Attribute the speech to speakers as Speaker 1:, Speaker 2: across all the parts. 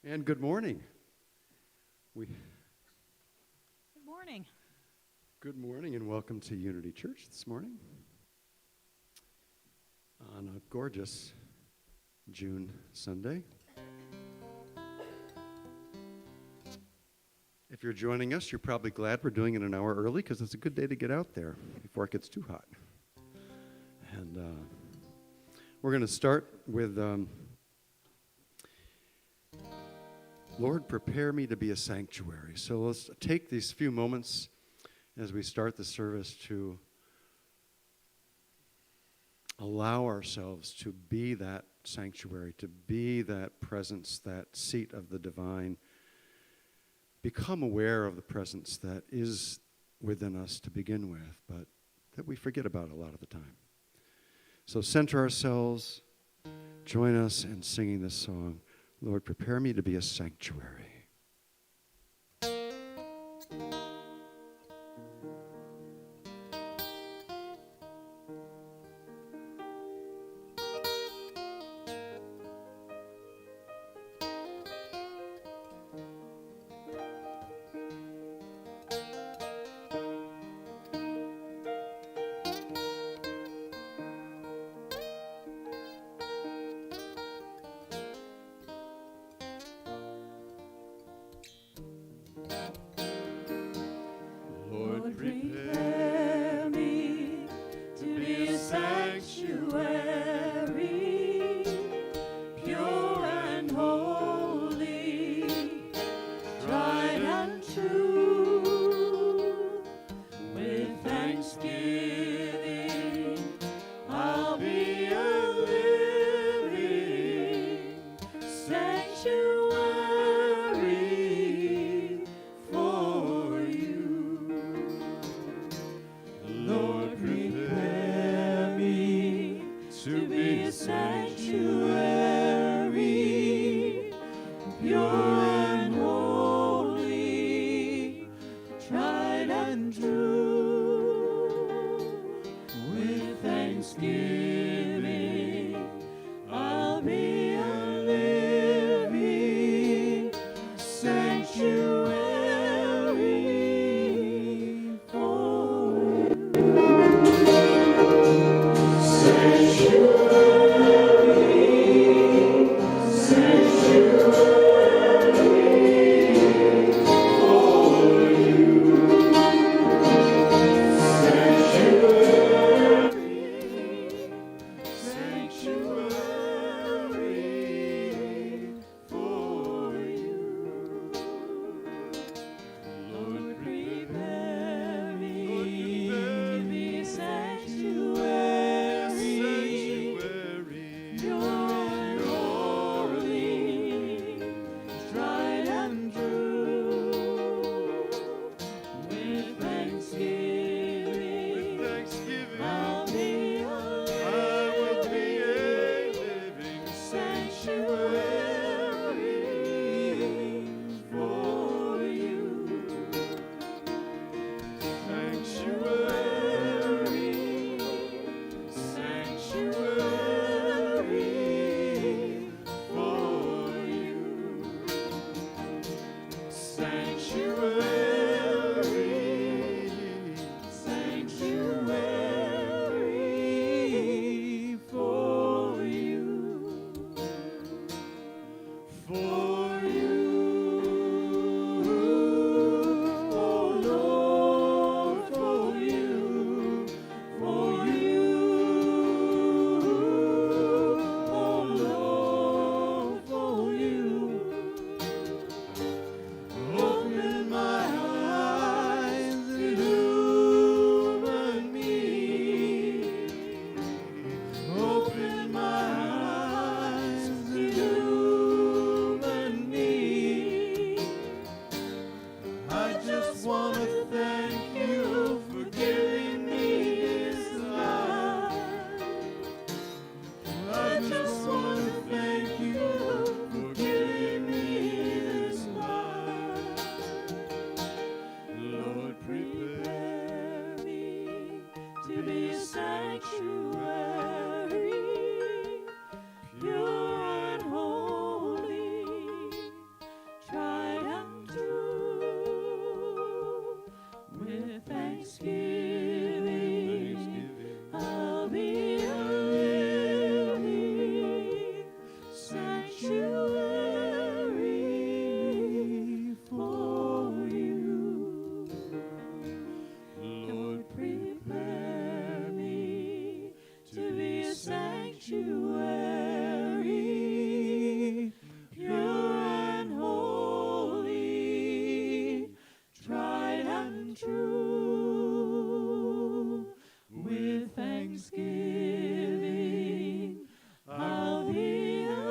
Speaker 1: And good morning.
Speaker 2: Good morning.
Speaker 1: Good morning and welcome to Unity Church this morning on a gorgeous June Sunday. If you're joining us, you're probably glad we're doing it an hour early because it's a good day to get out there before it gets too hot. And we're going to start with Lord, prepare me to be a sanctuary. So let's take these few moments as we start the service to allow ourselves to be that sanctuary, to be that presence, that seat of the divine. Become aware of the presence that is within us to begin with, but that we forget about a lot of the time. So center ourselves, join us in singing this song, Lord, prepare me to be a sanctuary.
Speaker 3: true. With thanksgiving, I'll be a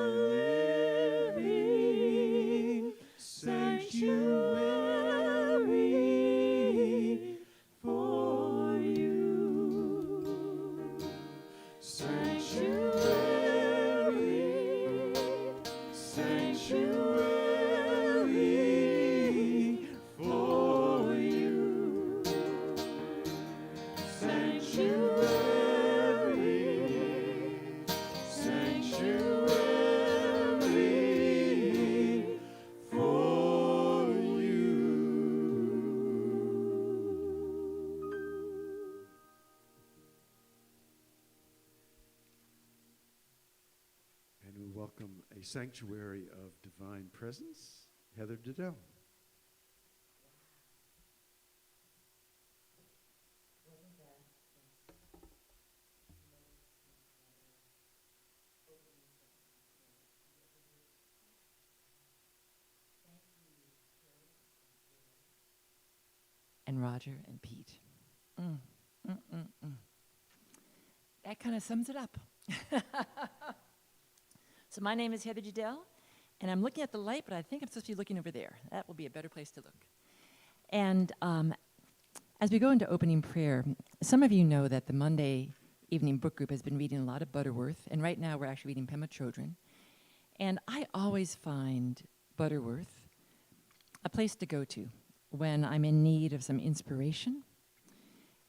Speaker 3: living sanctuary for you. Sanctuary, sanctuary for you. Sanctuary, sanctuary for you.
Speaker 1: And we welcome a sanctuary of divine presence, Heather Diddell.
Speaker 4: And Roger and Pete. That kind of sums it up. So my name is Heather Diddell, and I'm looking at the light, but I think I'm supposed to be looking over there. That will be a better place to look. And as we go into opening prayer, some of you know that the Monday evening book group has been reading a lot of Butterworth, and right now we're actually reading Pema Chodron. And I always find Butterworth a place to go to when I'm in need of some inspiration.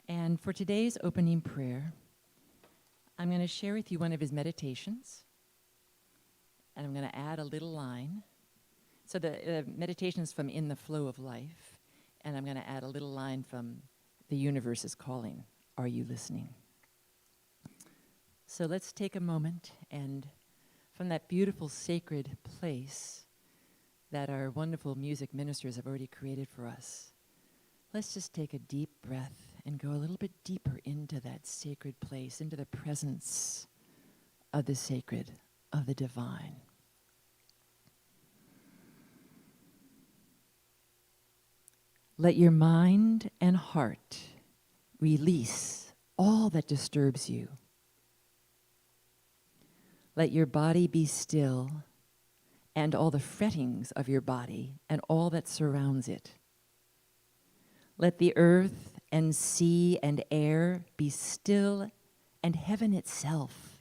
Speaker 4: And for today's opening prayer, I'm going to share with you one of his meditations, and I'm going to add a little line. So the meditation is from In the Flow of Life, and I'm going to add a little line from The Universe is Calling. Are you listening? So let's take a moment, and from that beautiful sacred place that our wonderful music ministers have already created for us, let's just take a deep breath and go a little bit deeper into that sacred place, into the presence of the sacred, of the divine. Let your mind and heart release all that disturbs you. Let your body be still, and all the frettings of your body and all that surrounds it. Let the earth and sea and air be still, and heaven itself.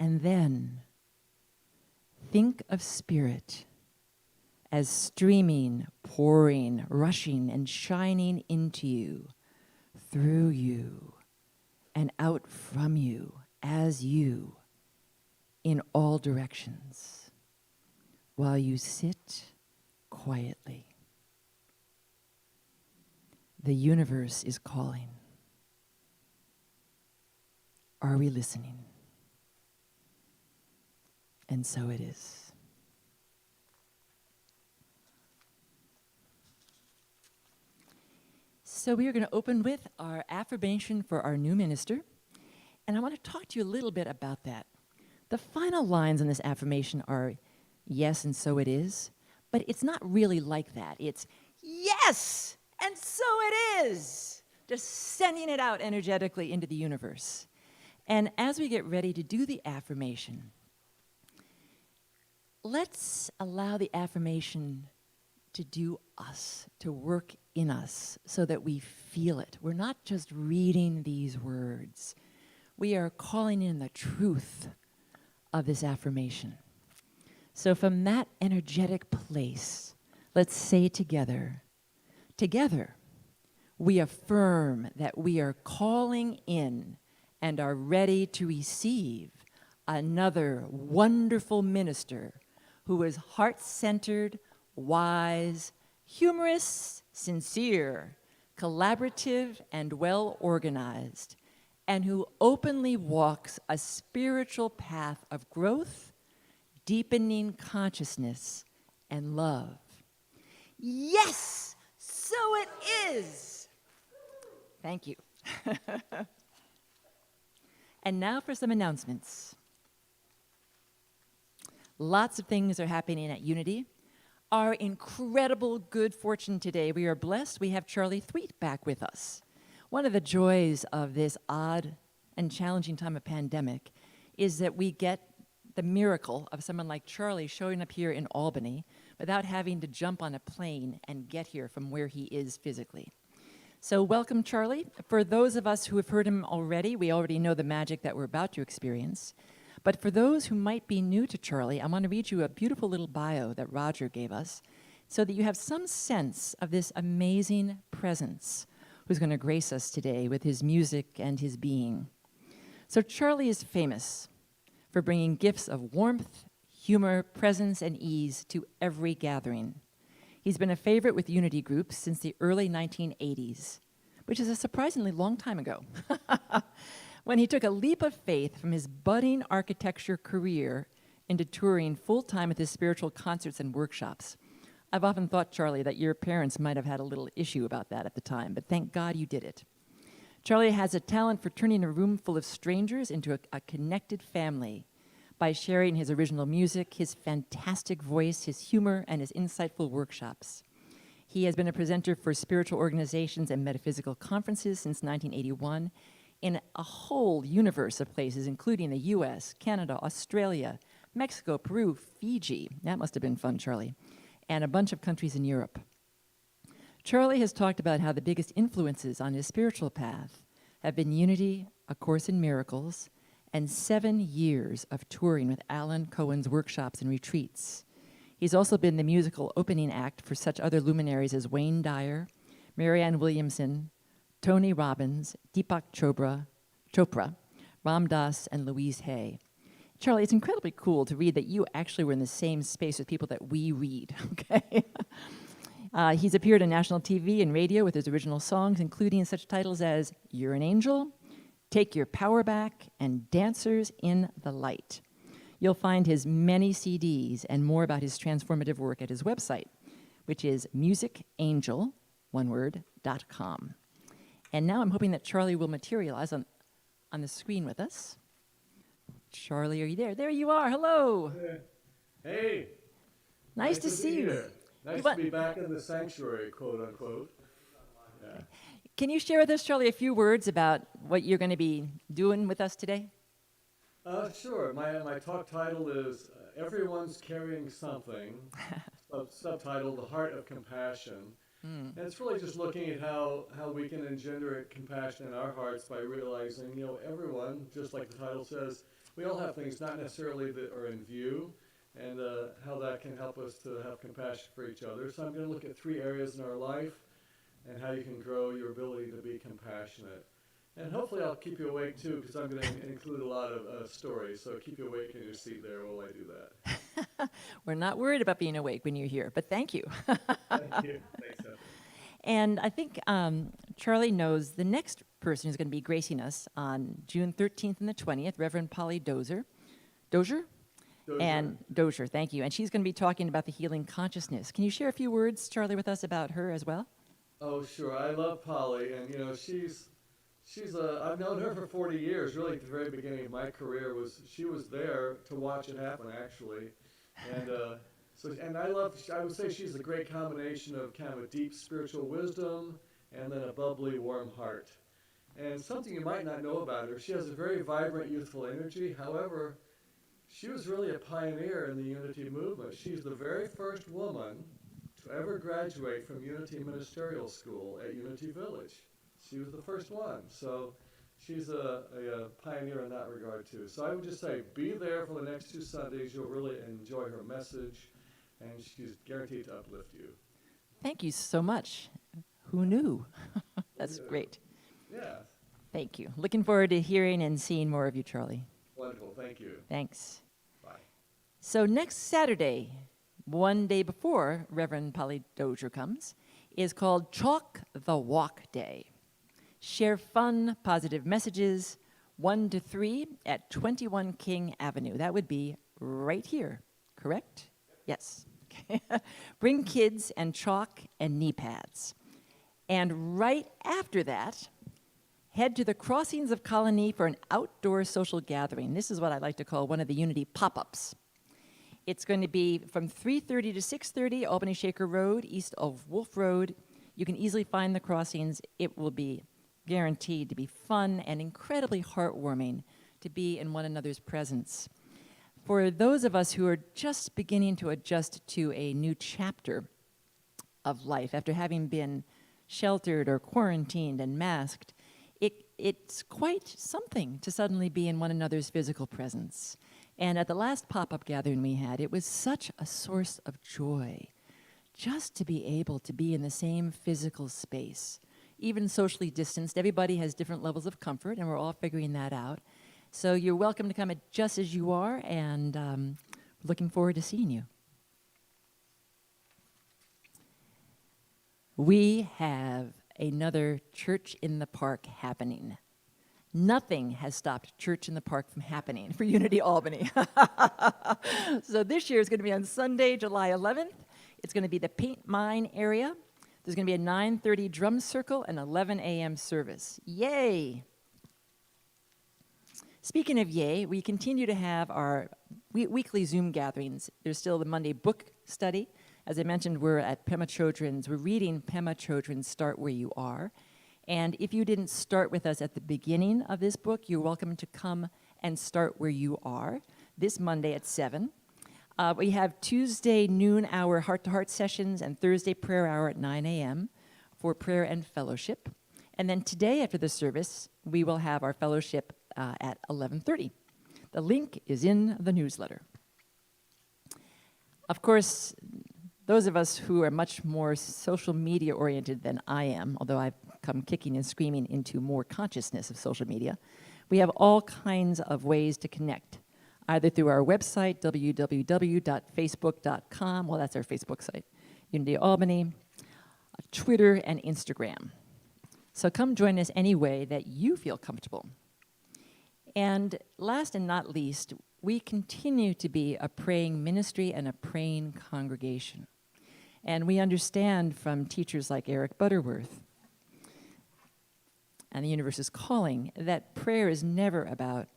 Speaker 4: And then think of spirit as streaming, pouring, rushing, and shining into you, through you, and out from you, as you, in all directions, while you sit quietly. The universe is calling. Are we listening? And so it is. So we are going to open with our affirmation for our new minister. And I want to talk to you a little bit about that. The final lines in this affirmation are, yes, and so it is. But it's not really like that. It's, yes, and so it is. Just sending it out energetically into the universe. And as we get ready to do the affirmation, let's allow the affirmation to do us, to work in us, so that we feel it. We're not just reading these words. We are calling in the truth of this affirmation. So from that energetic place, let's say together, we affirm that we are calling in and are ready to receive another wonderful minister who is heart-centered, wise, humorous, sincere, collaborative, and well-organized, and who openly walks a spiritual path of growth, deepening consciousness, and love. Yes, so it is. Thank you. And now for some announcements. Lots of things are happening at Unity. our incredible good fortune today. We are blessed. We have Charley Thweatt back with us. One of the joys of this odd and challenging time of pandemic is that we get the miracle of someone like Charley showing up here in Albany without having to jump on a plane and get here from where he is physically. So welcome, Charley. For those of us who have heard him already, we already know the magic that we're about to experience. But for those who might be new to Charley, I want to read you a beautiful little bio that Roger gave us so that you have some sense of this amazing presence who's going to grace us today with his music and his being. So Charley is famous for bringing gifts of warmth, humor, presence, and ease to every gathering. He's been a favorite with Unity groups since the early 1980s, which is a surprisingly long time ago, when he took a leap of faith from his budding architecture career into touring full-time with his spiritual concerts and workshops. I've often thought, Charley, that your parents might have had a little issue about that at the time, but thank God you did it. Charley has a talent for turning a room full of strangers into a connected family by sharing his original music, his fantastic voice, his humor, and his insightful workshops. He has been a presenter for spiritual organizations and metaphysical conferences since 1981 in a whole universe of places, including the US, Canada, Australia, Mexico, Peru, Fiji. That must have been fun, Charley. And a bunch of countries in Europe. Charley has talked about how the biggest influences on his spiritual path have been Unity, A Course in Miracles, and 7 years of touring with Alan Cohen's workshops and retreats. He's also been the musical opening act for such other luminaries as Wayne Dyer, Marianne Williamson, Tony Robbins, Deepak Chopra, Ram Dass, and Louise Hay. Charley, it's incredibly cool to read that you actually were in the same space with people that we read, okay? He's appeared on national TV and radio with his original songs, including such titles as You're an Angel, Take Your Power Back, and Dancers in the Light. You'll find his many CDs and more about his transformative work at his website, which is musicangel.com. And now I'm hoping that Charley will materialize on the screen with us. Charley, are you there? There you are. Hello.
Speaker 2: Hey.
Speaker 4: Nice to see you.
Speaker 2: Here. Nice to be back in the sanctuary, quote unquote. Yeah.
Speaker 4: Can you share with us, Charley, a few words about what you're going to be doing with us today?
Speaker 2: Sure. My talk title is Everyone's Carrying Something, subtitled The Heart of Compassion. And it's really just looking at how we can engender compassion in our hearts by realizing, everyone, just like the title says, we all have things not necessarily that are in view, and how that can help us to have compassion for each other. So I'm going to look at 3 areas in our life and how you can grow your ability to be compassionate. And hopefully I'll keep you awake too, because I'm going to include a lot of stories. So keep you awake in your seat there while I do that.
Speaker 4: We're not worried about being awake when you're here, but thank you.
Speaker 2: Thank you. Thanks, Stephanie.
Speaker 4: And I think Charley knows the next person who's going to be gracing us on June 13th and the 20th, Reverend Polly Dozier. Dozier? And Dozier, thank you. And she's going to be talking about the healing consciousness. Can you share a few words, Charley, with us about her as well?
Speaker 2: Oh, sure. I love Polly, and she's I've known her for 40 years. Really, at the very beginning of my career, she was there to watch it happen, actually, and I would say she's a great combination of kind of a deep spiritual wisdom and then a bubbly, warm heart. And something you might not know about her, she has a very vibrant, youthful energy. However, she was really a pioneer in the Unity movement. She's the very first woman to ever graduate from Unity Ministerial School at Unity Village. She was the first one. So she's a pioneer in that regard, too. So I would just say, be there for the next 2 Sundays. You'll really enjoy her message, and she's guaranteed to uplift you.
Speaker 4: Thank you so much. Who knew? That's great.
Speaker 2: Yeah.
Speaker 4: Thank you. Looking forward to hearing and seeing more of you, Charley.
Speaker 2: Wonderful. Thank you.
Speaker 4: Thanks.
Speaker 2: Bye.
Speaker 4: So next Saturday, one day before Reverend Polly Dozier comes, is called Chalk the Walk Day. Share fun, positive messages, 1 to 3 at 21 King Avenue. That would be right here, correct? Yes. Bring kids and chalk and knee pads. And right after that, head to the Crossings of Colony for an outdoor social gathering. This is what I like to call one of the Unity pop-ups. It's going to be from 3:30 to 6:30, Albany Shaker Road, east of Wolf Road. You can easily find the crossings. It will be guaranteed to be fun and incredibly heartwarming to be in one another's presence. For those of us who are just beginning to adjust to a new chapter of life after having been sheltered or quarantined and masked, it's quite something to suddenly be in one another's physical presence. And at the last pop-up gathering we had, it was such a source of joy just to be able to be in the same physical space, even socially distanced. Everybody has different levels of comfort, and we're all figuring that out. So you're welcome to come just as you are, and looking forward to seeing you. We have another Church in the Park happening. Nothing has stopped Church in the Park from happening for Unity Albany. So this year is going to be on Sunday, July 11th. It's going to be the Paint Mine area. There's going to be a 9:30 drum circle and 11 a.m. service. Yay! Speaking of yay, we continue to have our weekly Zoom gatherings. There's still the Monday book study. As I mentioned, we're at Pema Chodron's. We're reading Pema Chodron's Start Where You Are. And if you didn't start with us at the beginning of this book, you're welcome to come and start where you are this Monday at 7. We have Tuesday noon hour heart-to-heart sessions and Thursday prayer hour at 9 a.m. for prayer and fellowship. And then today after the service, we will have our fellowship at 11:30. The link is in the newsletter. Of course, those of us who are much more social media oriented than I am, although I've come kicking and screaming into more consciousness of social media, we have all kinds of ways to connect, either through our website, www.facebook.com, well, that's our Facebook site, Unity Albany, Twitter, and Instagram. So come join us any way that you feel comfortable. And last and not least, we continue to be a praying ministry and a praying congregation. And we understand from teachers like Eric Butterworth and the Universe's Calling that prayer is never about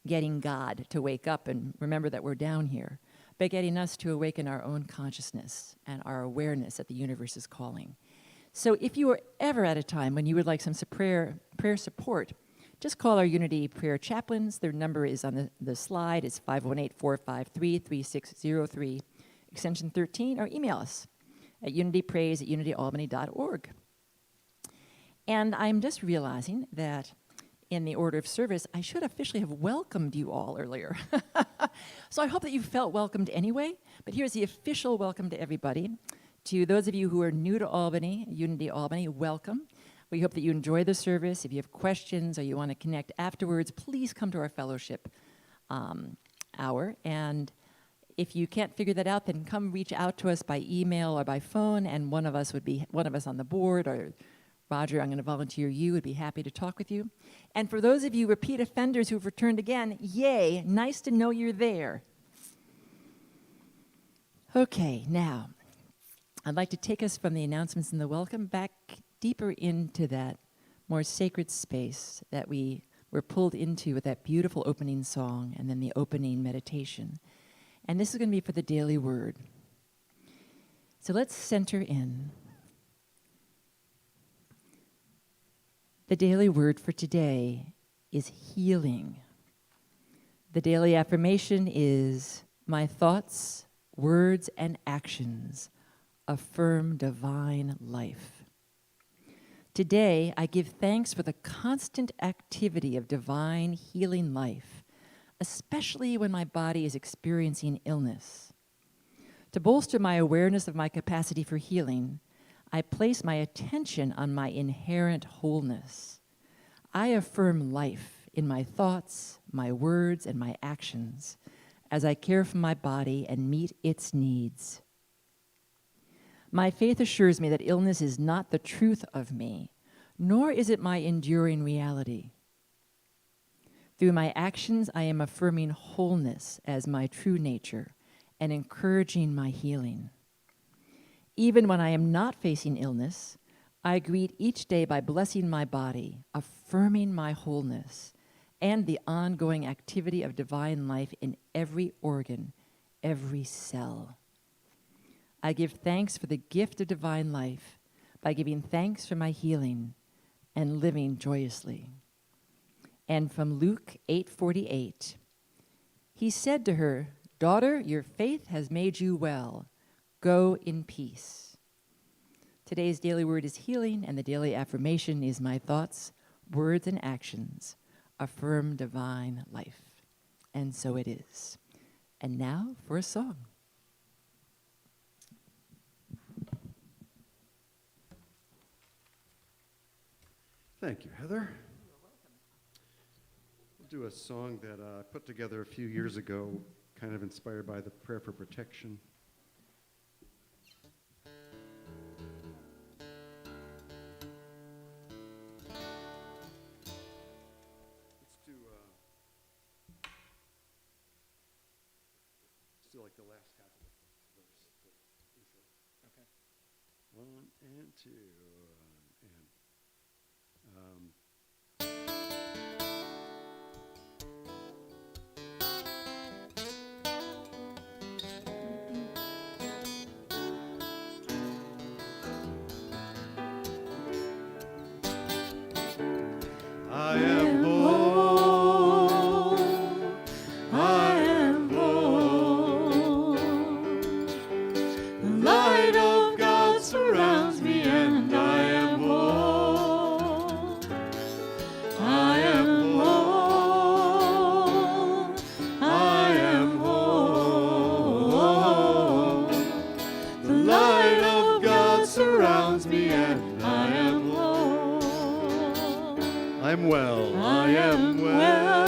Speaker 4: getting God to wake up and remember that we're down here, but getting us to awaken our own consciousness and our awareness that the universe is calling. So if you are ever at a time when you would like some prayer support, just call our Unity Prayer Chaplains. Their number is on the slide. It's 518-453-3603, extension 13, or email us at unitypraise@unityalbany.org. And I'm just realizing that in the order of service, I should officially have welcomed you all earlier. So I hope that you felt welcomed anyway, but here's the official welcome to everybody. To those of you who are new to Albany, Unity Albany, welcome. We hope that you enjoy the service. If you have questions or you want to connect afterwards, please come to our fellowship hour. And if you can't figure that out, then come reach out to us by email or by phone, and one of us on the board, or Roger, I'm going to volunteer you, would be happy to talk with you. And for those of you repeat offenders who've returned again, yay, nice to know you're there. Okay, now, I'd like to take us from the announcements and the welcome back deeper into that more sacred space that we were pulled into with that beautiful opening song and then the opening meditation. And this is going to be for the daily word. So let's center in. The daily word for today is healing. The daily affirmation is, my thoughts, words, and actions affirm divine life. Today, I give thanks for the constant activity of divine healing life, especially when my body is experiencing illness. To bolster my awareness of my capacity for healing, I place my attention on my inherent wholeness. I affirm life in my thoughts, my words, and my actions as I care for my body and meet its needs. My faith assures me that illness is not the truth of me, nor is it my enduring reality. Through my actions, I am affirming wholeness as my true nature and encouraging my healing. Even when I am not facing illness, I greet each day by blessing my body, affirming my wholeness, and the ongoing activity of divine life in every organ every cell. I give thanks for the gift of divine life by giving thanks for my healing and living joyously. And from Luke 8:48, he said to her, "Daughter, your faith has made you well. Go in peace." Today's daily word is healing, and the daily affirmation is my thoughts, words, and actions affirm divine life. And so it is. And now for a song.
Speaker 1: Thank you, Heather. We'll do a song that I put together a few years ago, kind of inspired by the prayer for protection. Let's do like the last half of the verse, the intro.
Speaker 4: Okay.
Speaker 1: 1 and 2 and I am whole. I am whole. The light of God surrounds me, and I am whole. I am whole. I am whole. The light of God surrounds me, and I am whole. I'm well. I am well.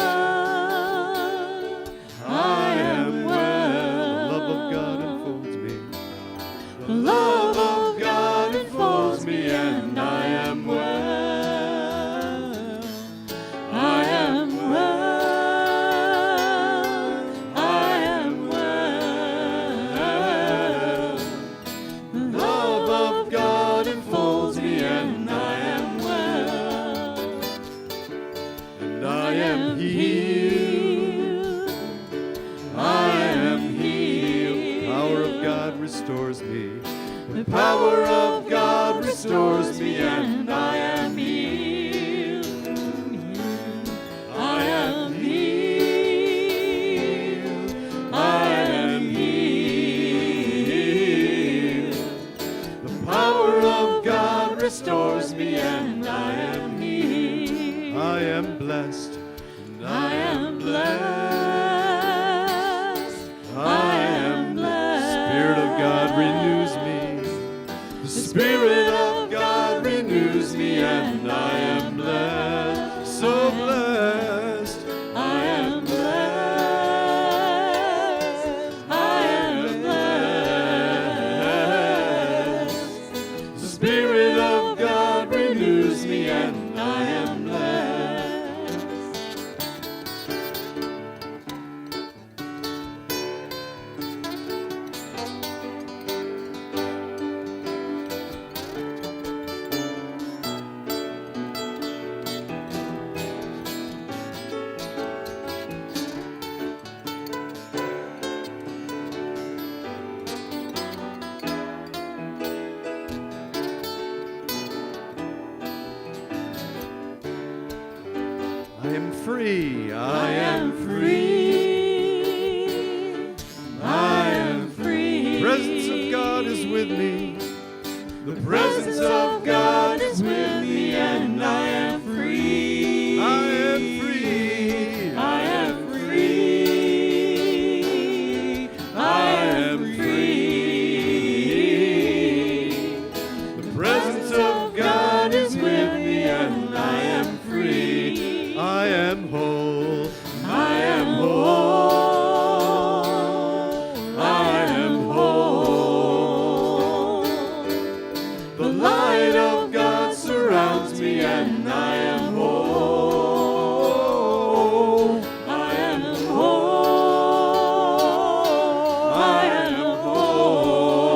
Speaker 1: I am well. The love of God enfolds me. The love of God enfolds me, and I am well. I am well. I am well. The love of God enfolds me, and I am well. And I am healed. I am healed. The power of God restores me. The power of God restores me, and I am healed. I am healed. I am healed. The power of God restores me, and I am healed. I am blessed. And I am blessed. I am blessed. The Spirit of God renews me. The Spirit of God renews me, and I am blessed. So blessed. I am blessed. I am blessed. The Spirit of God renews me, and I am blessed. I am free. I am free. I am free. The presence of God is with me. The presence of God is with me, and I am free. I am free. I am free. I am free. The presence of God is with me, and I am free. I am whole. I am whole. I am whole. The light of God surrounds me, and I am whole. I am whole. I am whole.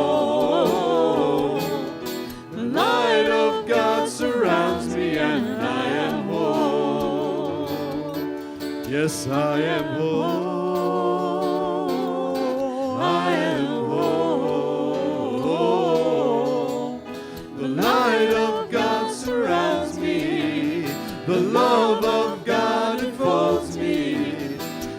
Speaker 1: The light of God surrounds me, and I am whole. Yes, I am whole.
Speaker 3: The love of God enfolds me.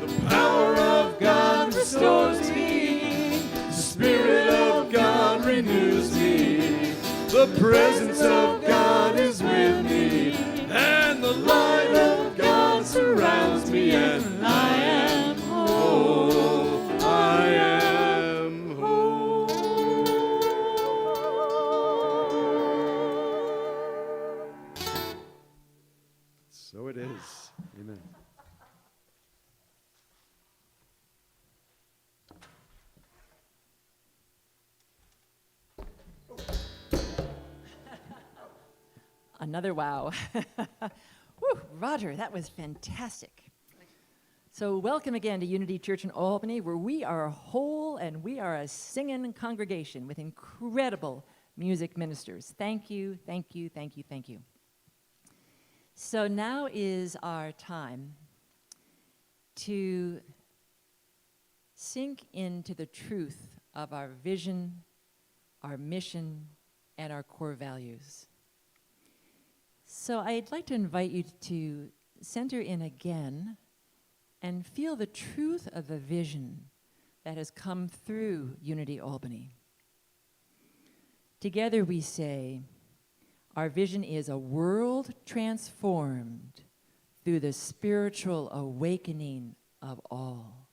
Speaker 3: The power of God restores me. The Spirit of God renews me. The presence of God is with me. And the light of God surrounds me. And I am whole. I am whole.
Speaker 1: So it is. Amen.
Speaker 4: Another wow. Woo, Roger, that was fantastic. So welcome again to Unity Church in Albany, where we are whole and we are a singing congregation with incredible music ministers. Thank you, thank you, thank you, thank you. So now is our time to sink into the truth of our vision, our mission, and our core values. So I'd like to invite you to center in again and feel the truth of the vision that has come through Unity Albany. Together we say, our vision is a world transformed through the spiritual awakening of all.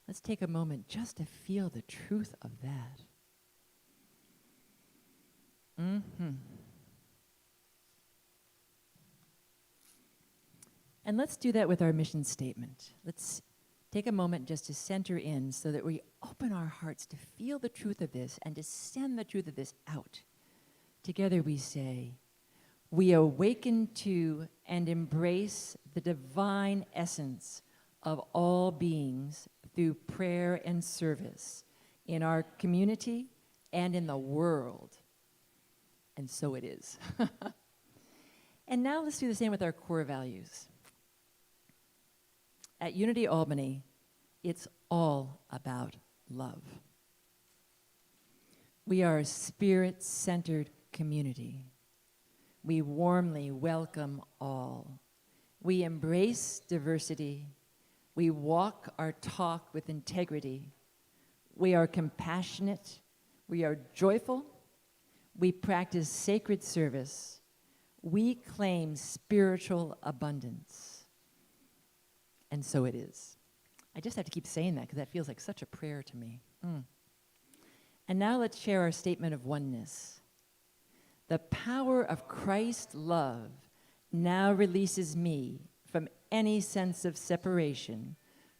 Speaker 4: Let's take a moment just to feel the truth of that. And let's do that with our mission statement. Let's take a moment just to center in so that we open our hearts to feel the truth of this and to send the truth of this out. Together we say, we awaken to and embrace the divine essence of all beings through prayer and service in our community and in the world. And so it is. And now let's do the same with our core values. At Unity Albany, it's all about love. We are a spirit-centered community. We warmly welcome all. We embrace diversity. We walk our talk with integrity. We are compassionate. We are joyful. We practice sacred service. We claim spiritual abundance. And so it is. I just have to keep saying that because that feels like such a prayer to me. And now let's share our statement of oneness. The power of Christ's love now releases me from any sense of separation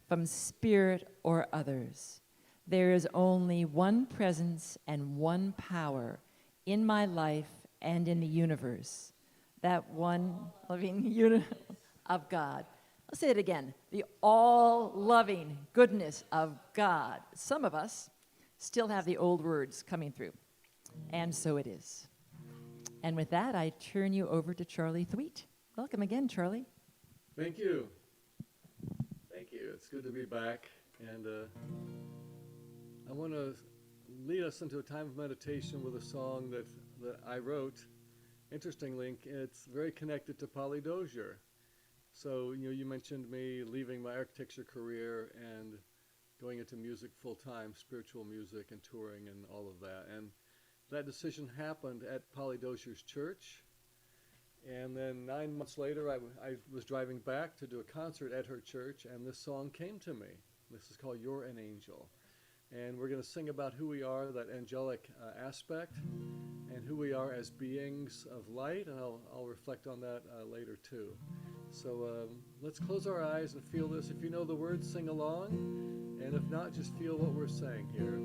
Speaker 4: from spirit or others. There is only one presence and one power in my life and in the universe. That one loving unit of God. Let's say it again. The all-loving goodness of God. Some of us still have the old words coming through. And so it is. And with that, I turn you over to Charley Thweatt. Welcome again, Charley.
Speaker 2: Thank you. Thank you. It's good to be back. And I want to lead us into a time of meditation with a song that I wrote. Interestingly, it's very connected to Polly Dozier. So, you mentioned me leaving my architecture career and going into music full-time, spiritual music and touring and all of that. And that decision happened at Polly Dozier's church. And then 9 months later, I was driving back to do a concert at her church, and this song came to me. This is called You're an Angel. And we're going to sing about who we are, that angelic aspect, and who we are as beings of light, and I'll reflect on that later too. So let's close our eyes and feel this. If you know the words, sing along, and if not, just feel what we're saying here.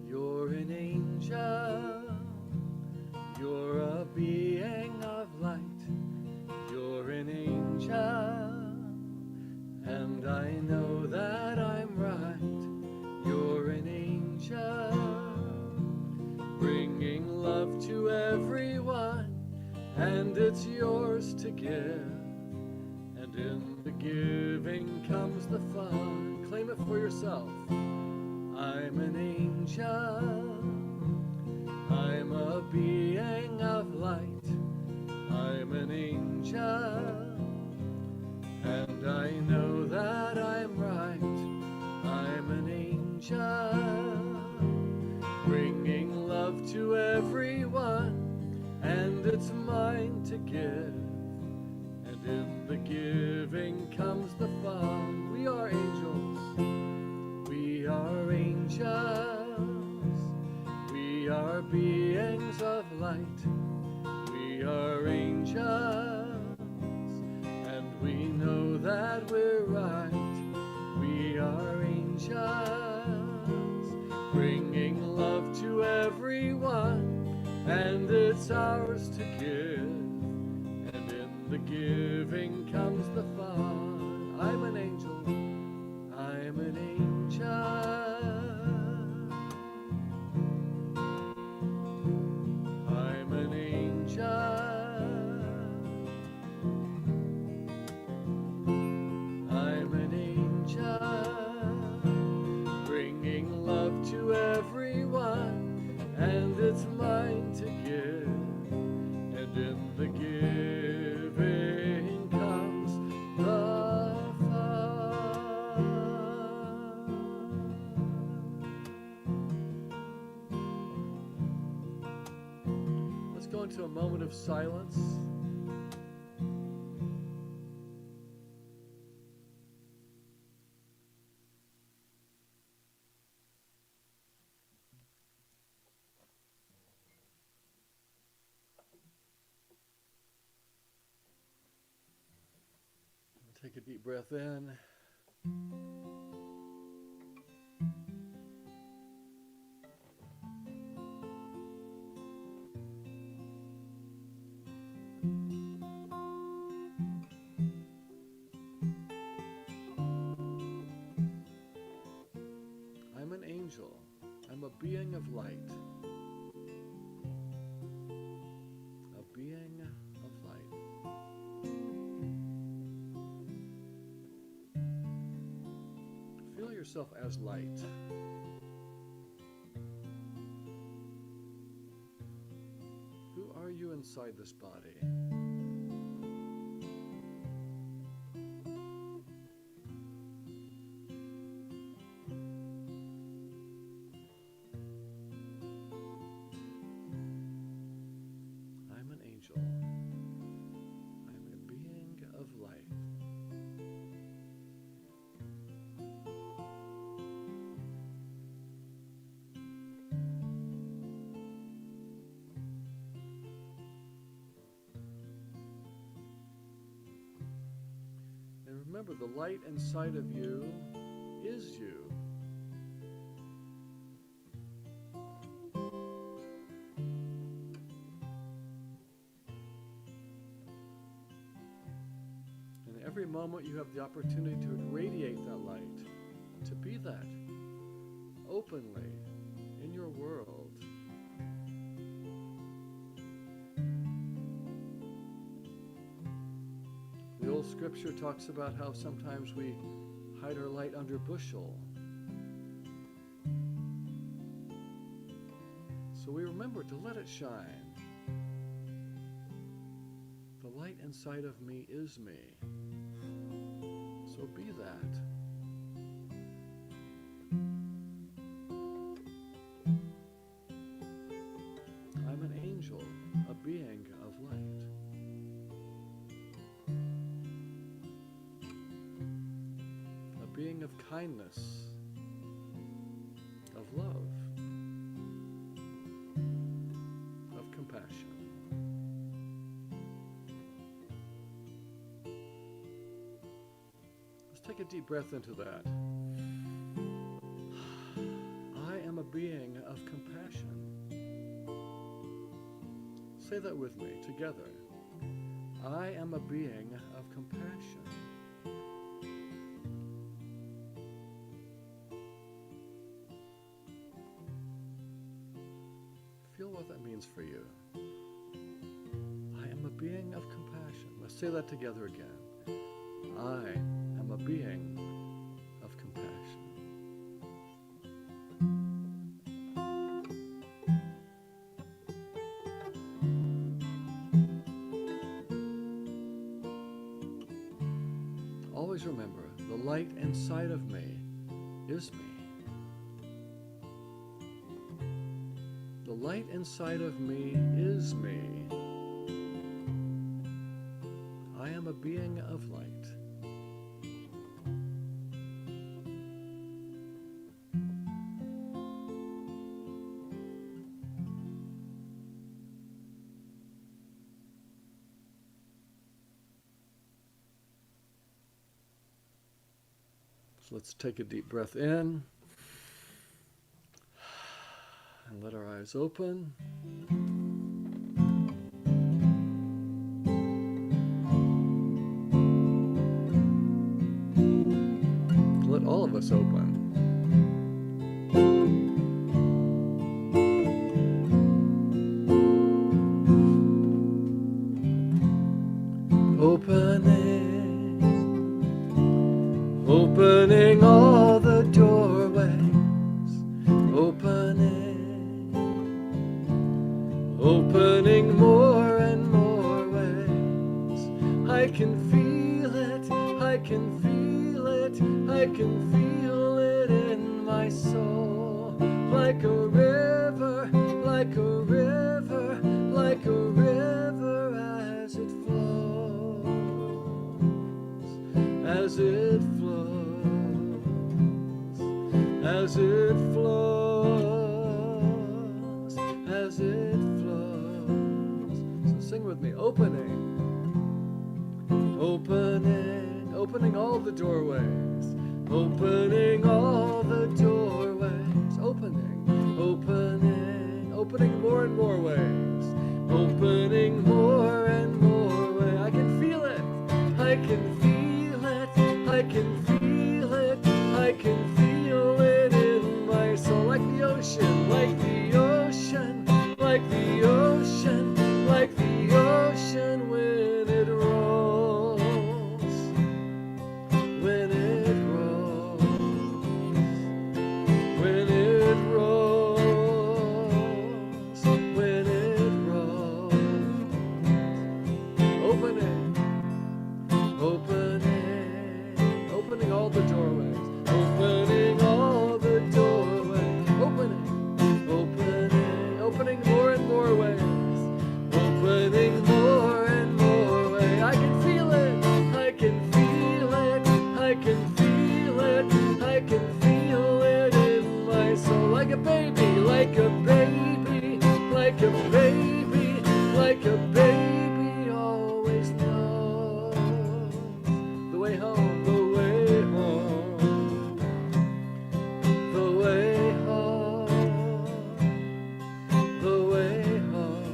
Speaker 2: You're an angel, you're a being of light, you're an angel, and I know that I'm right. You're an angel, bringing love to everyone, and it's yours to give, and in the giving comes the fun. Claim it for yourself. I'm an angel, I'm a being of light, I'm I'm an angel, and I know that I'm right. I'm an angel, bringing love to everyone, and it's mine to give. And in the giving comes the fun. We are angels. We are angels. We are beings of light. We are angels, and we know that we're right. We are angels, bringing love to everyone, and it's ours to give. And in the giving comes the fun. I'm an angel. I'm an angel. I'm an angel. I'm an angel, bringing love to everyone, and it's mine to give. And in the giving comes the fun. Let's go into a moment of silence. Take a deep breath in. I'm an angel. I'm a being of light. A being of light. Feel yourself as light. Who are you inside this body? I'm an angel. I'm a being of light. Remember, the light inside of you is you. And every moment you have the opportunity to radiate that light, to be that openly in your world. The old scripture talks about how sometimes we hide our light under a bushel. So we remember to let it shine. The light inside of me is me. So be that. I'm an angel, a being of light. Being of kindness, of love, of compassion. Let's take a deep breath into that. I am a being of compassion. Say that with me together. I am a being of compassion. Feel what that means for you. I am a being of compassion. Let's say that together again. I am a being of compassion. always remember, the light inside of me is me. The light inside of me is me. I am a being of light. So let's take a deep breath in and let our eyes open. Let all of us open. Opening all the doorways, opening more and more ways. I can feel it, I can feel it, I can feel it in my soul. Like a river, like a river, like a river as it flows, as it flows, as it flows, as it flows. So sing with me. Opening all the doorways, opening all the doorways, opening more and more ways, opening more and more ways. I can feel it, I can feel it, I can feel it, I can feel it in my soul. Like the ocean, like the ocean, like the ocean, like the ocean when it rolls, when it rolls, when it rolls, when it rolls. Opening all the doorways, opening all the doorways, opening more and more ways, opening more and more ways. I can feel it, I can feel it, I can feel it, I can feel it in my soul. Like a baby, like a baby, like a baby, like a baby always knows the way home, the way home, the way home, the way home.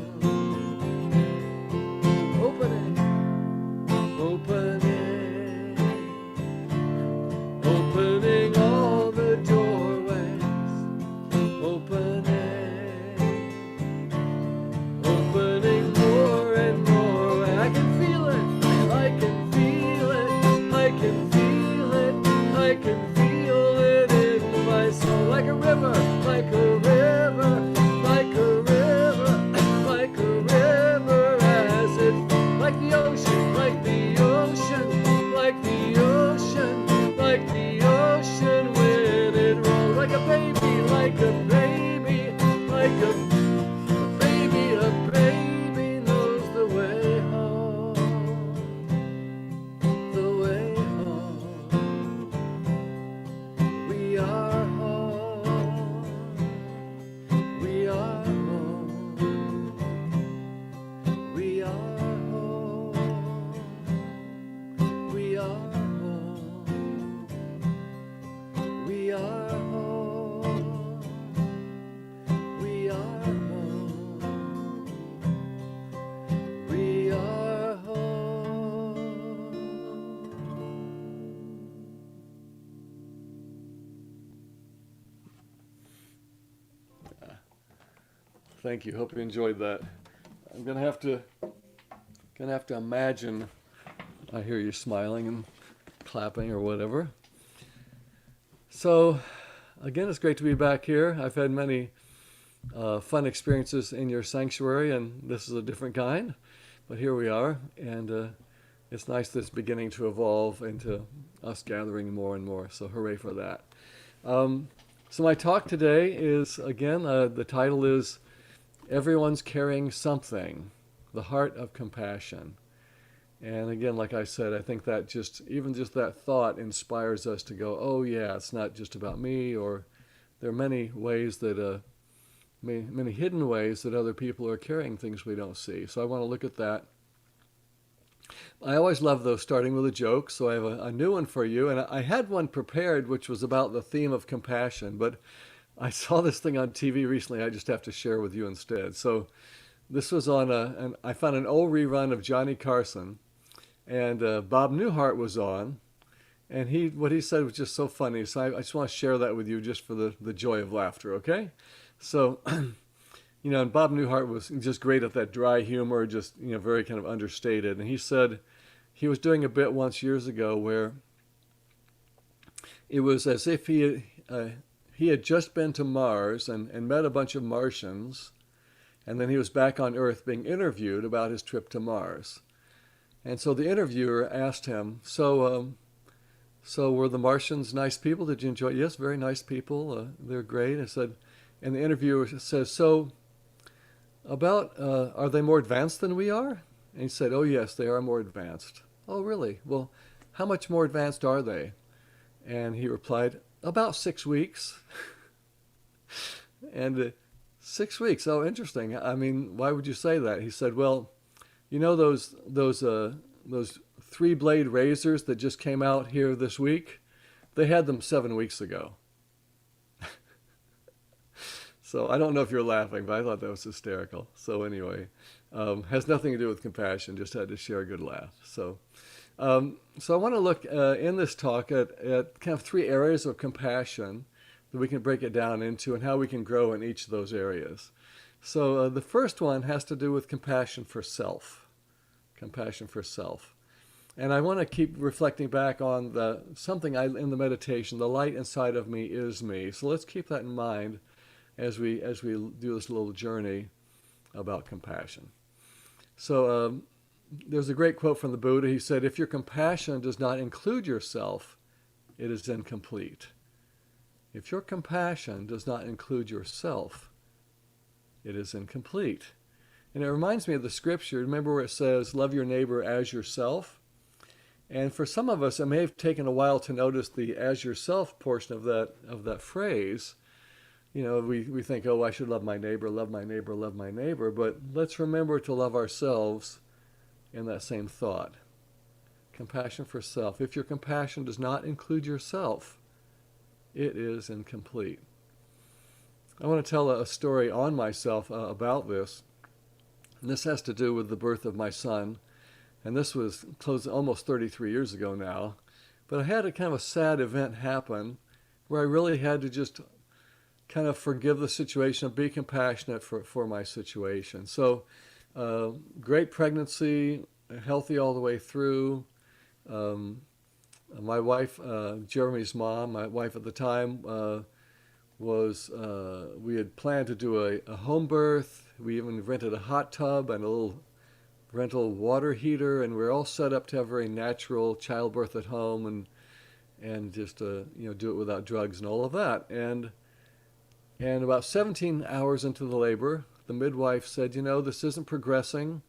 Speaker 2: Opening all the doorways, opening more and more. I can feel it, I can feel it, I can feel it, I can feel it in my soul. Like a river, like a river, like a river, like a river as it, like the ocean, like the ocean, like the ocean, like the ocean when it rolls. Like a baby, like a baby, like a baby knows the way home, the way home. We are home, we are home, we are home, we are home, we are home, we are home, we are home. Thank you. Hope you enjoyed that. I'm gonna have to imagine. I hear you smiling and clapping or whatever. So, again, it's great to be back here. I've had many fun experiences in your sanctuary, and this is a different kind. But here we are, and it's nice that it's beginning to evolve into us gathering more and more. So hooray for that. So my talk today is, again, the title is Everyone's Carrying Something, the Heart of Compassion. And again, like I said, I think that even just that thought inspires us to go, oh yeah, it's not just about me, or there are many ways that, many hidden ways that other people are carrying things we don't see. So I want to look at that. I always love those starting with a joke, so I have a new one for you. And I had one prepared which was about the theme of compassion, but I saw this thing on TV recently I just have to share with you instead. So this was on I found an old rerun of Johnny Carson, and Bob Newhart was on, and what he said was just so funny. So I just want to share that with you just for the joy of laughter, okay? So, and Bob Newhart was just great at that dry humor, just, very kind of understated. And he said he was doing a bit once years ago where it was as if he had just been to Mars and met a bunch of Martians, and then he was back on Earth being interviewed about his trip to Mars. And so the interviewer asked him, so were the Martians nice people? Did you enjoy it? Yes, very nice people. They're great. And the interviewer says, so are they more advanced than we are? And he said, oh yes, they are more advanced. Oh really? Well, how much more advanced are they? And he replied, about 6 weeks. And 6 weeks, oh interesting. I mean, why would you say that? He said, well, those 3-blade razors that just came out here this week, they had them 7 weeks ago. So I don't know if you're laughing, but I thought that was hysterical. So anyway, has nothing to do with compassion, just had to share a good laugh. So I want to look in this talk at kind of 3 areas of compassion that we can break it down into and how we can grow in each of those areas. So the first one has to do with compassion for self. Compassion for self. And I want to keep reflecting back on something in the meditation, the light inside of me is me. So let's keep that in mind as we do this little journey about compassion. So there's a great quote from the Buddha. He said, if your compassion does not include yourself, it is incomplete. If your compassion does not include yourself, it is incomplete. And it reminds me of the scripture. Remember where it says, love your neighbor as yourself? And for some of us, it may have taken a while to notice the as yourself portion of that phrase. We think, oh, I should love my neighbor, love my neighbor, love my neighbor. But let's remember to love ourselves in that same thought. Compassion for self. If your compassion does not include yourself, it is incomplete. I want to tell a story on myself about this. And this has to do with the birth of my son. And this was almost 33 years ago now. But I had a kind of a sad event happen where I really had to just kind of forgive the situation and be compassionate for my situation. So great pregnancy, healthy all the way through. My wife, Jeremy's mom, my wife at the time, we had planned to do a home birth. We even rented a hot tub and a little rental water heater, and we were all set up to have a very natural childbirth at home and just do it without drugs and all of that. And about 17 hours into the labor, the midwife said, this isn't progressing,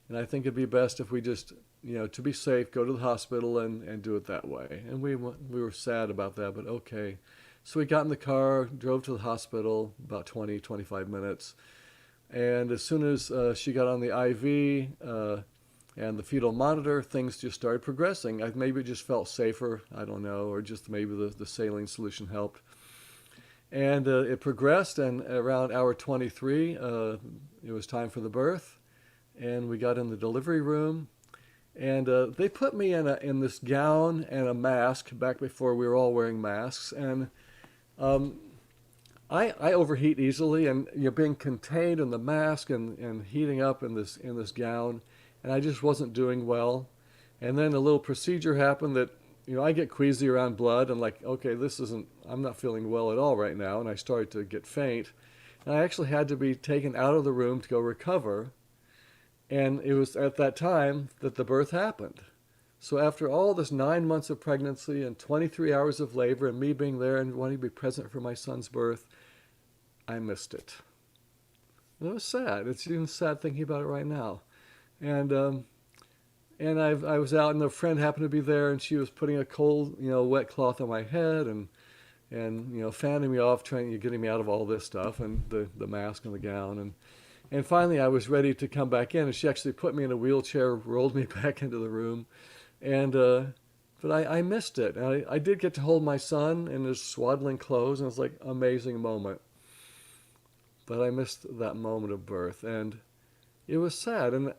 Speaker 2: and I think it'd be best if we just, to be safe, go to the hospital and do it that way. And we were sad about that, but okay. So we got in the car, drove to the hospital, about 20, 25 minutes. And as soon as she got on the IV and the fetal monitor, things just started progressing. Maybe it just felt safer, I don't know, or just maybe the saline solution helped. And it progressed, and around hour 23, it was time for the birth. And we got in the delivery room, and they put me in this gown and a mask back before we were all wearing masks. And I overheat easily, and being contained in the mask and heating up in this gown, and I just wasn't doing well. And then a little procedure happened that I get queasy around blood, and okay, I'm not feeling well at all right now, and I started to get faint. And I actually had to be taken out of the room to go recover. And it was at that time that the birth happened. So after all this 9 months of pregnancy and 23 hours of labor and me being there and wanting to be present for my son's birth, I missed it. And it was sad. It's even sad thinking about it right now. And I was out, and a friend happened to be there, and she was putting a cold, wet cloth on my head and fanning me off, getting me out of all this stuff and the mask and the gown. And finally I was ready to come back in, and she actually put me in a wheelchair, rolled me back into the room. But I missed it. And I did get to hold my son in his swaddling clothes, and it was like an amazing moment. But I missed that moment of birth, and it was sad. And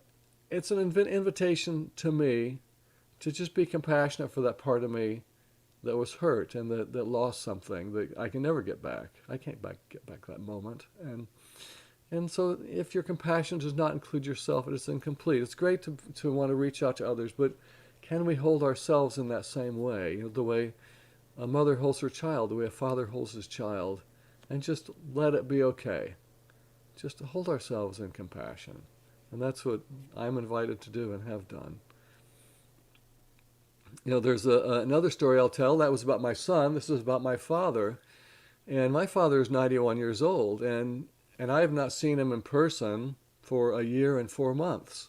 Speaker 2: it's an invitation to me to just be compassionate for that part of me that was hurt and that lost something that I can never get back. I can't get back that moment. And so if your compassion does not include yourself, it is incomplete. It's great to want to reach out to others, but can we hold ourselves in that same way? The way a mother holds her child, the way a father holds his child, and just let it be okay. Just to hold ourselves in compassion. And that's what I'm invited to do and have done. There's another story I'll tell. That was about my son. This is about my father. And my father is 91 years old, and I have not seen him in person for a year and 4 months.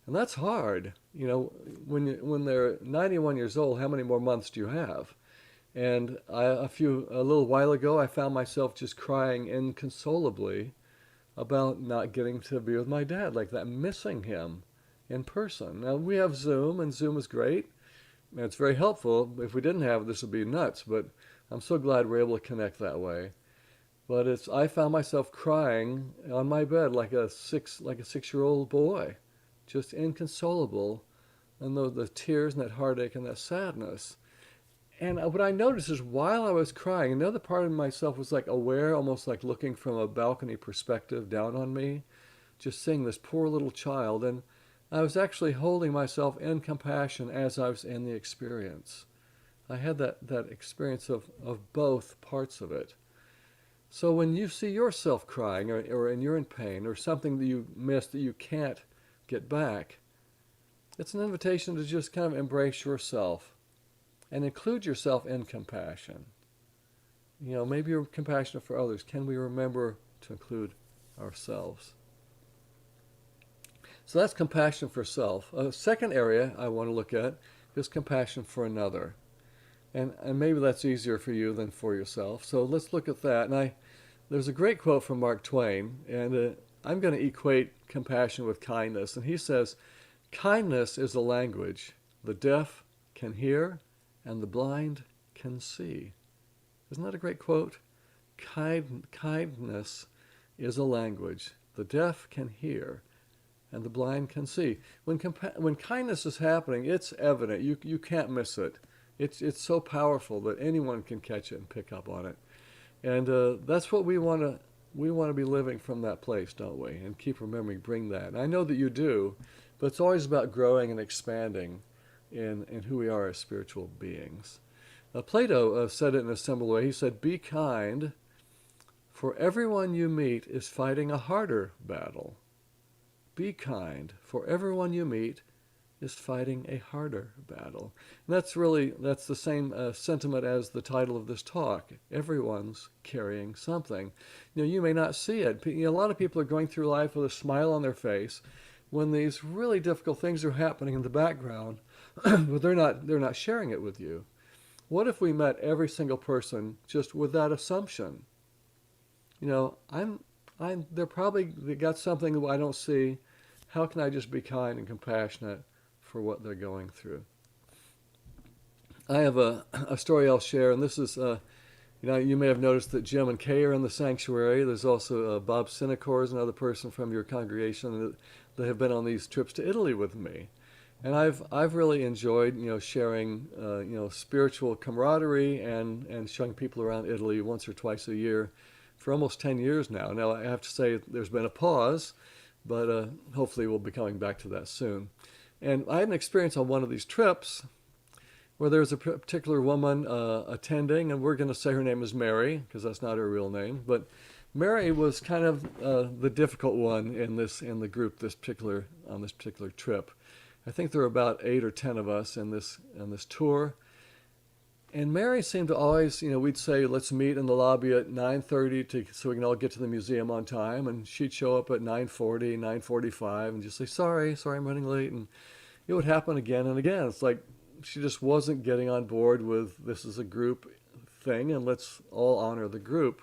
Speaker 2: And that's hard. When they're 91 years old, how many more months do you have? And a little while ago, I found myself just crying inconsolably about not getting to be with my dad like that, missing him in person. Now, we have Zoom, and Zoom is great. And it's very helpful. If we didn't have it, this would be nuts, but I'm so glad we're able to connect that way. But I found myself crying on my bed like a 6-year-old boy, just inconsolable, and the tears and that heartache and that sadness. And what I noticed is while I was crying, another part of myself was like aware, almost like looking from a balcony perspective down on me, just seeing this poor little child. And I was actually holding myself in compassion as I was in the experience. I had that experience of both parts of it. So when you see yourself crying or you're in pain or something that you missed that you can't get back, it's an invitation to just kind of embrace yourself and include yourself in compassion. Maybe you're compassionate for others. Can we remember to include ourselves? So that's compassion for self. A second area I want to look at is compassion for another. And maybe that's easier for you than for yourself. So let's look at that. And there's a great quote from Mark Twain, and I'm going to equate compassion with kindness. And he says, kindness is a language the deaf can hear and the blind can see. Isn't that a great quote? Kindness is a language the deaf can hear and the blind can see. When kindness is happening, it's evident. You can't miss it. It's so powerful that anyone can catch it and pick up on it. And that's what we want to be living from that place, don't we? And keep remembering, bring that. And I know that you do, but it's always about growing and expanding in who we are as spiritual beings. Plato said it in a similar way. He said, be kind, for everyone you meet is fighting a harder battle. Be kind, for everyone you meet is fighting a harder battle. And that's the same sentiment as the title of this talk. Everyone's carrying something. You may not see it. A lot of people are going through life with a smile on their face when these really difficult things are happening in the background, but they're not sharing it with you. What if we met every single person just with that assumption? They're probably they got something that I don't see. How can I just be kind and compassionate for what they're going through? I have a story I'll share, and this is, you may have noticed that Jim and Kay are in the sanctuary. There's also Bob Sinecor is another person from your congregation that have been on these trips to Italy with me. And I've really enjoyed, sharing, spiritual camaraderie and showing people around Italy once or twice a year for almost 10 years now. Now, I have to say there's been a pause, but hopefully we'll be coming back to that soon. And I had an experience on one of these trips where there was a particular woman attending, and we're going to say her name is Mary, because that's not her real name. But Mary was kind of the difficult one on this particular trip. I think there were about 8 or 10 of us in this tour. And Mary seemed to always, we'd say, let's meet in the lobby at 9:30 so we can all get to the museum on time. And she'd show up at 9:40, 9:45 and just say, sorry, I'm running late. And it would happen again and again. It's like she just wasn't getting on board with this is a group thing and let's all honor the group.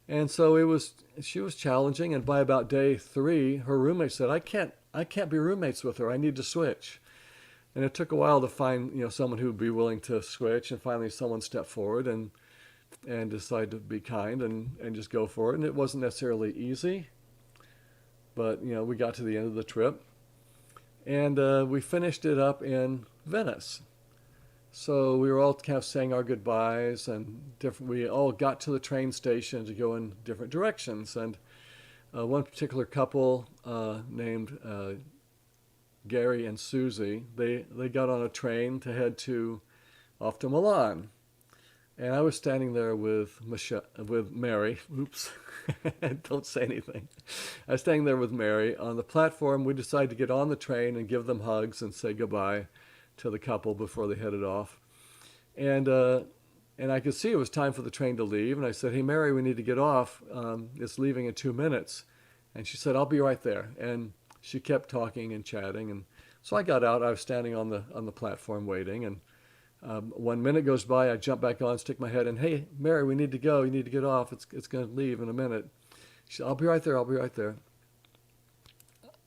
Speaker 2: And so she was challenging. And by about day 3, her roommate said, I can't be roommates with her. I need to switch. And it took a while to find, someone who would be willing to switch. And finally someone stepped forward and decided to be kind and just go for it. And it wasn't necessarily easy, but, we got to the end of the trip. And we finished it up in Venice. So we were all kind of saying our goodbyes and we all got to the train station to go in different directions. And one particular couple named Gerri and Susie, they got on a train to head off to Milan. And I was standing there with Mary. Oops, don't say anything. I was standing there with Mary on the platform. We decided to get on the train and give them hugs and say goodbye to the couple before they headed off. And I could see it was time for the train to leave. And I said, hey, Mary, we need to get off. It's leaving in 2 minutes. And she said, I'll be right there. And she kept talking and chatting. And so I got out. I was standing on the platform waiting. And 1 minute goes by. I jump back on, stick my head in. Hey, Mary, we need to go. You need to get off. It's going to leave in a minute. She said, I'll be right there. I'll be right there.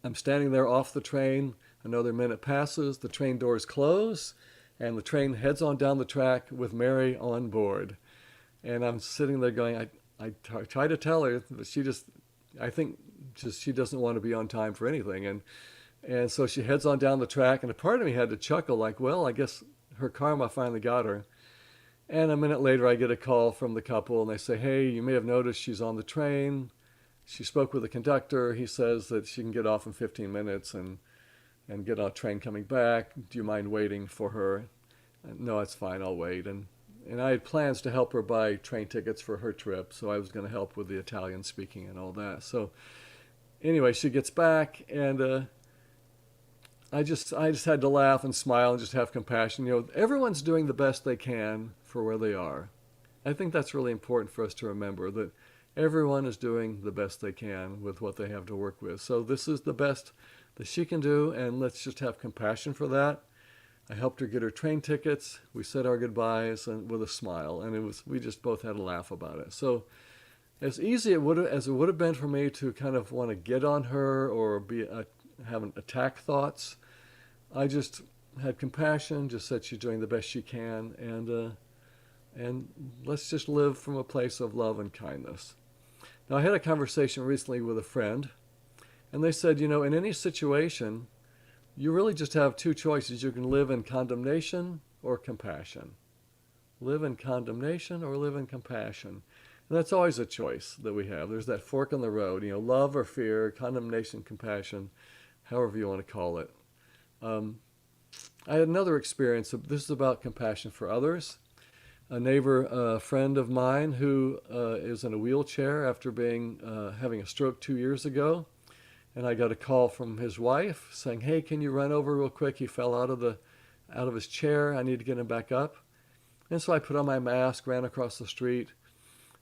Speaker 2: I'm standing there off the train. Another minute passes. The train doors close. And the train heads on down the track with Mary on board. And I'm sitting there going, I try to tell her, but she doesn't want to be on time for anything. And so she heads on down the track, and a part of me had to chuckle like, well, I guess her karma finally got her. And a minute later, I get a call from the couple, and they say, hey, you may have noticed she's on the train. She spoke with the conductor. He says that she can get off in 15 minutes and get on a train coming back. Do you mind waiting for her? No, it's fine. I'll wait. And I had plans to help her buy train tickets for her trip, so I was going to help with the Italian speaking and all that. So anyway, she gets back, and I just had to laugh and smile and just have compassion. Everyone's doing the best they can for where they are. I think that's really important for us to remember, that everyone is doing the best they can with what they have to work with. So this is the best that she can do, and let's just have compassion for that. I helped her get her train tickets. We said our goodbyes and with a smile, and we just both had a laugh about it. So as easy as it would have been for me to kind of want to get on her or have attack thoughts, I just had compassion, just said she's doing the best she can, and let's just live from a place of love and kindness. Now, I had a conversation recently with a friend, and they said, in any situation, you really just have 2 choices. You can live in condemnation or compassion. Live in condemnation or live in compassion. And that's always a choice that we have. There's that fork in the road, love or fear, condemnation, compassion, however you want to call it. I had another experience. This is about compassion for others. A friend of mine who is in a wheelchair after having a stroke 2 years ago. And I got a call from his wife saying, hey, can you run over real quick? He fell out of his chair. I need to get him back up. And so I put on my mask, ran across the street,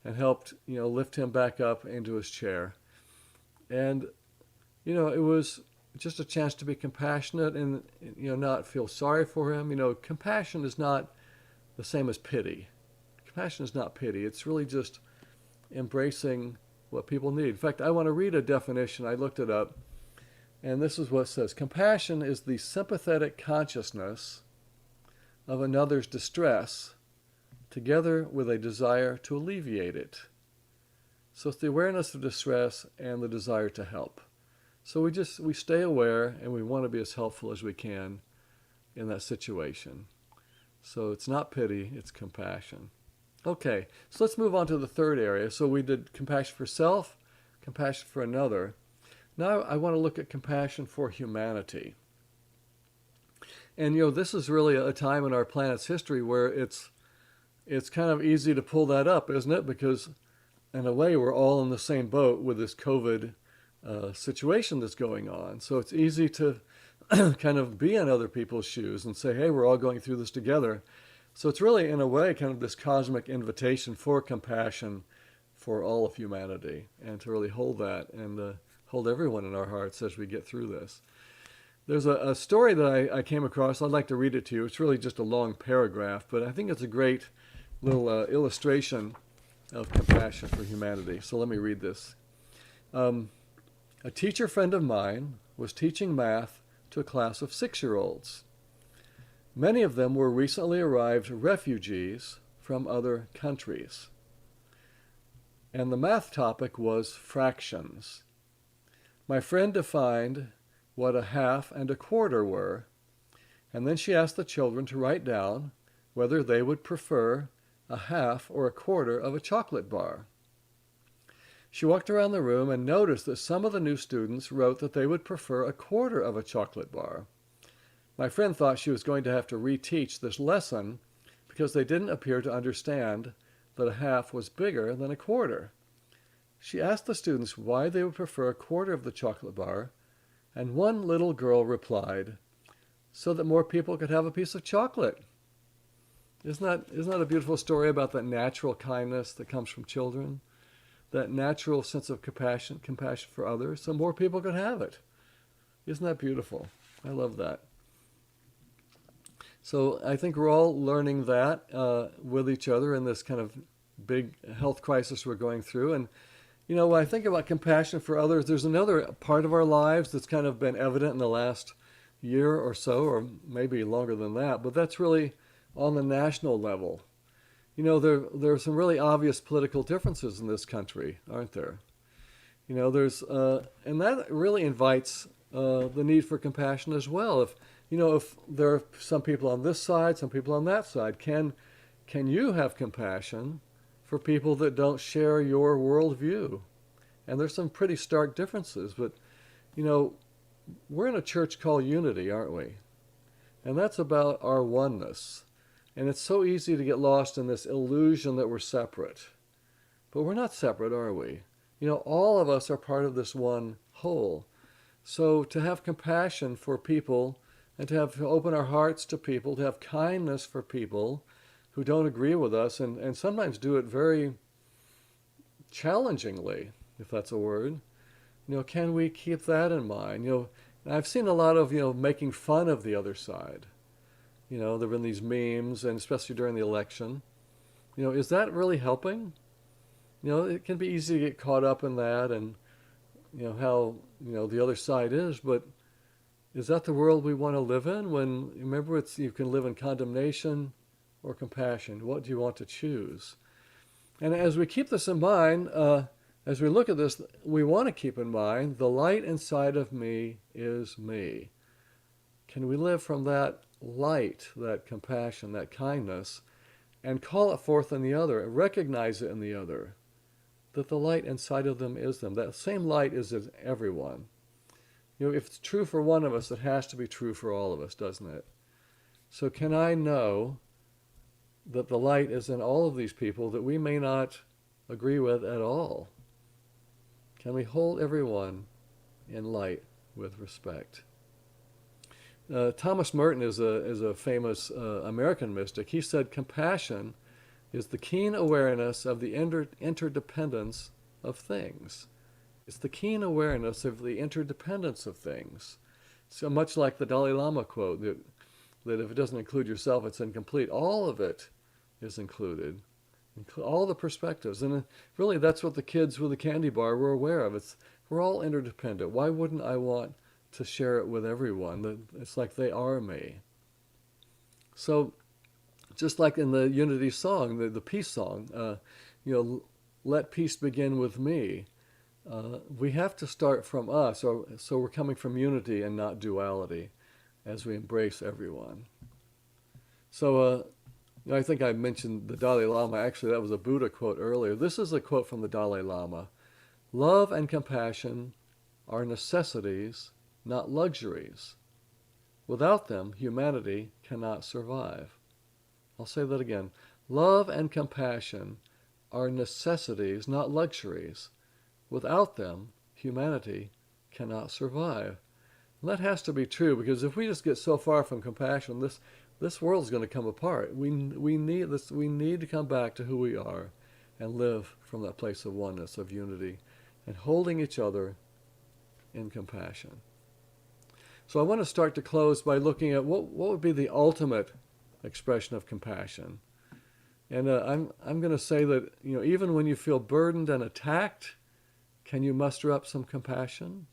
Speaker 2: and helped, lift him back up into his chair. And, it was just a chance to be compassionate and, not feel sorry for him. Compassion is not the same as pity. Compassion is not pity. It's really just embracing what people need. In fact, I want to read a definition. I looked it up, and this is what it says. Compassion is the sympathetic consciousness of another's distress together with a desire to alleviate it. So it's the awareness of distress and the desire to help. So we stay aware, and we want to be as helpful as we can in that situation. So it's not pity, it's compassion. Okay, so let's move on to the third area. So we did compassion for self, compassion for another. Now I want to look at compassion for humanity. And this is really a time in our planet's history where it's kind of easy to pull that up, isn't it? Because in a way we're all in the same boat with this COVID situation that's going on. So it's easy to kind of be in other people's shoes and say, hey, we're all going through this together. So it's really, in a way, kind of this cosmic invitation for compassion for all of humanity, and to really hold that and hold everyone in our hearts as we get through this. There's a story that I came across. I'd like to read it to you. It's really just a long paragraph, but I think it's a great little illustration of compassion for humanity. So let me read this. A teacher friend of mine was teaching math to a class of 6-year-olds. Many of them were recently arrived refugees from other countries. And the math topic was fractions. My friend defined what a half and a quarter were, and then she asked the children to write down whether they would prefer a half or a quarter of a chocolate bar. She walked around the room and noticed that some of the new students wrote that they would prefer a quarter of a chocolate bar. My friend thought she was going to have to reteach this lesson because they didn't appear to understand that a half was bigger than a quarter. She asked the students why they would prefer a quarter of the chocolate bar, and one little girl replied, so that more people could have a piece of chocolate. Isn't that a beautiful story about that natural kindness that comes from children? That natural sense of compassion for others, so more people could have it. Isn't that beautiful? I love that. So I think we're all learning that with each other in this kind of big health crisis we're going through. And, you know, when I think about compassion for others, there's another part of our lives that's kind of been evident in the last year or so, or maybe longer than that, but that's really on the national level. You know, there are some really obvious political differences in this country, aren't there? You know, and that really invites the need for compassion as well. If there are some people on this side, some people on that side, can you have compassion for people that don't share your worldview? And there's some pretty stark differences, but, you know, we're in a church called Unity, aren't we? And that's about our oneness. And it's so easy to get lost in this illusion that we're separate. But we're not separate, are we? You know, all of us are part of this one whole. So to have compassion for people and to open our hearts to people, to have kindness for people who don't agree with us, and sometimes do it very challengingly, if that's a word. You know, can we keep that in mind? You know, I've seen a lot of, making fun of the other side. You know, there have been these memes, and especially during the election. You know, is that really helping? You know, it can be easy to get caught up in that and, how, the other side is, but is that the world we want to live in? When, remember, you can live in condemnation or compassion. What do you want to choose? And as we keep this in mind, as we look at this, we want to keep in mind, the light inside of me is me. Can we live from that light, that compassion, that kindness, and call it forth in the other, and recognize it in the other, that the light inside of them is them. That same light is in everyone. You know, if it's true for one of us, it has to be true for all of us, doesn't it? So can I know that the light is in all of these people that we may not agree with at all? Can we hold everyone in light with respect? Thomas Merton is a famous American mystic. He said compassion is the keen awareness of the interdependence of things. It's the keen awareness of the interdependence of things. So much like the Dalai Lama quote, that if it doesn't include yourself, it's incomplete. All of it is included, all the perspectives. And really, that's what the kids with the candy bar were aware of. We're all interdependent. Why wouldn't I want to share it with everyone? It's like they are me. So just like in the Unity song, the peace song, let peace begin with me. We have to start from us, so we're coming from unity and not duality as we embrace everyone. So I think I mentioned the Dalai Lama. Actually, that was a Buddha quote earlier. This is a quote from the Dalai Lama. Love and compassion are necessities, not luxuries. Without them, humanity cannot survive. I'll say that again. Love and compassion are necessities, not luxuries. Without them, humanity cannot survive. And that has to be true, because if we just get so far from compassion, this world's going to come apart. We need this. We need to come back to who we are and live from that place of oneness, of unity, and holding each other in compassion. So I want to start to close by looking at what would be the ultimate expression of compassion. And I'm going to say that, even when you feel burdened and attacked, can you muster up some compassion?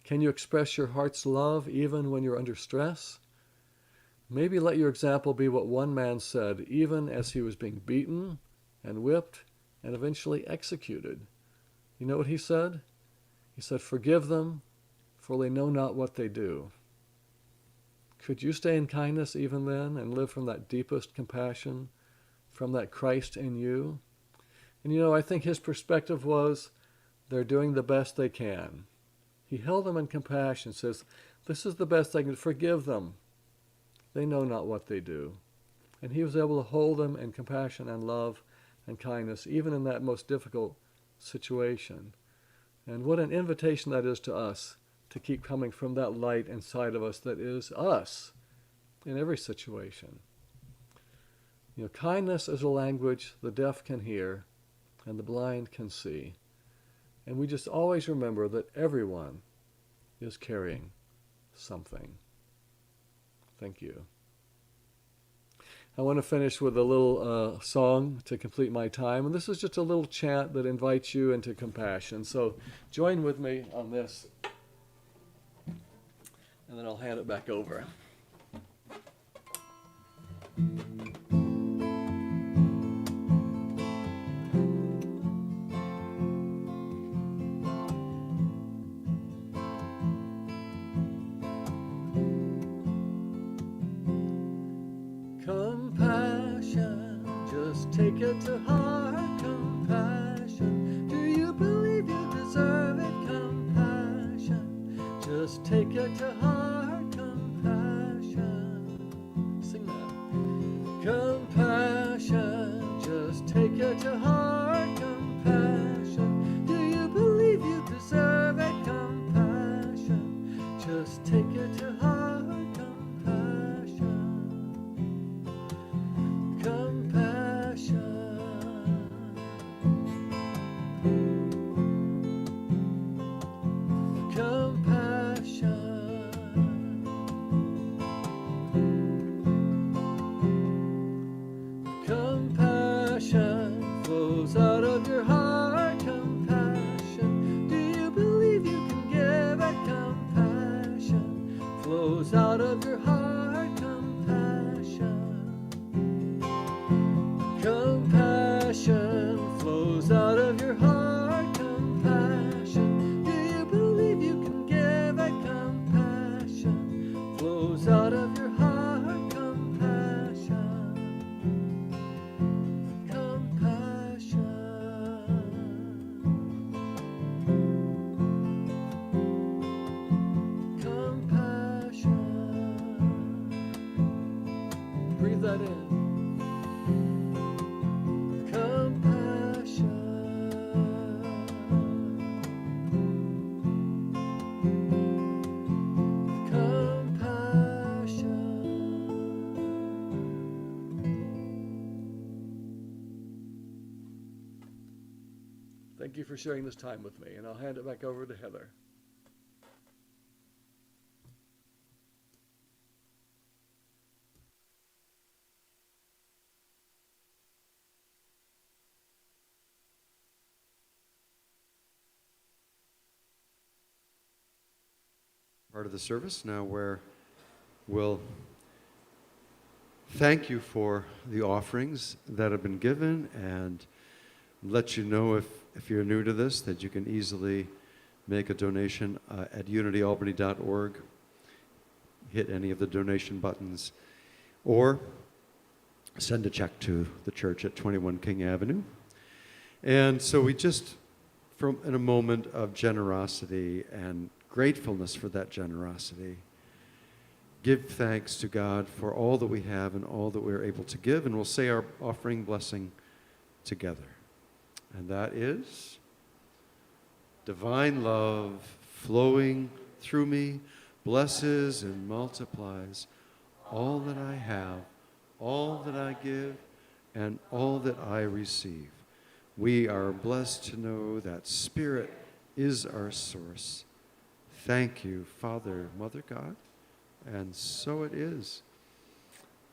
Speaker 2: Can you express your heart's love even when you're under stress? Maybe let your example be what one man said, even as he was being beaten and whipped and eventually executed. You know what he said? He said, "Forgive them, for they know not what they do." Could you stay in kindness even then and live from that deepest compassion, from that Christ in you? And I think his perspective was, they're doing the best they can. He held them in compassion, says, this is the best I can do. Forgive them. They know not what they do. And he was able to hold them in compassion and love and kindness, even in that most difficult situation. And what an invitation that is to us, to keep coming from that light inside of us that is us in every situation. Kindness is a language the deaf can hear and the blind can see. And we just always remember that everyone is carrying something. Thank you. I want to finish with a little song to complete my time. And this is just a little chant that invites you into compassion. So join with me on this. And then I'll hand it back over. Compassion, just take it to heart. Compassion, do you believe you deserve it? Compassion, just take it to heart. Compassion, sing that. Compassion, just take it to heart. Compassion, do you believe you deserve it? Compassion, just take it to heart. Compassion flows out of your heart. Compassion, do you believe you can give it? Compassion flows out of your heart. Compassion, compassion flows out of your heart. Compassion, do you believe you can give it? Compassion flows out of your heart. Breathe that in. Compassion. Compassion. Thank you for sharing this time with me, and I'll hand it back over to Heather.
Speaker 1: Part of the service now where we'll thank you for the offerings that have been given and let you know if you're new to this that you can easily make a donation at unityalbany.org. Hit any of the donation buttons or send a check to the church at 21 King Avenue. And so we just, in a moment of generosity and gratefulness for that generosity, give thanks to God for all that we have and all that we're able to give, and we'll say our offering blessing together. And that is, divine love flowing through me, blesses and multiplies all that I have, all that I give, and all that I receive. We are blessed to know that Spirit is our source. Thank you, Father, Mother God, and so it is.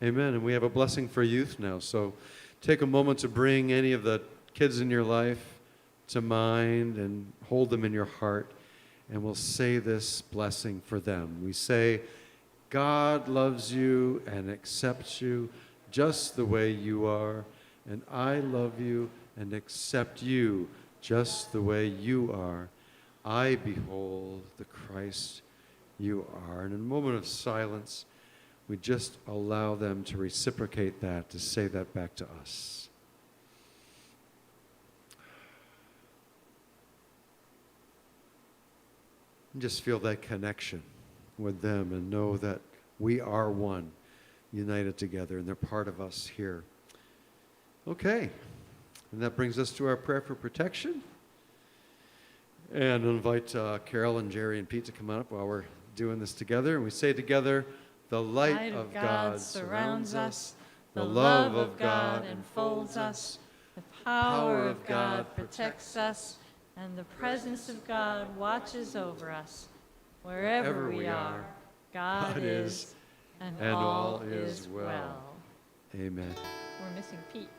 Speaker 1: Amen. And we have a blessing for youth now. So take a moment to bring any of the kids in your life to mind and hold them in your heart. And we'll say this blessing for them. We say, God loves you and accepts you just the way you are. And I love you and accept you just the way you are. I behold the Christ you are. And in a moment of silence, we just allow them to reciprocate that, to say that back to us. And just feel that connection with them and know that we are one, united together, and they're part of us here. Okay, and that brings us to our prayer for protection. And I'll invite Carol and Gerri and Pete to come on up while we're doing this together. And we say together, the light of God surrounds us, the love of God enfolds us,
Speaker 5: the power of God protects us, and the presence of God watches over us. Wherever we are, God is, and all is well.
Speaker 1: Amen.
Speaker 5: We're missing Pete.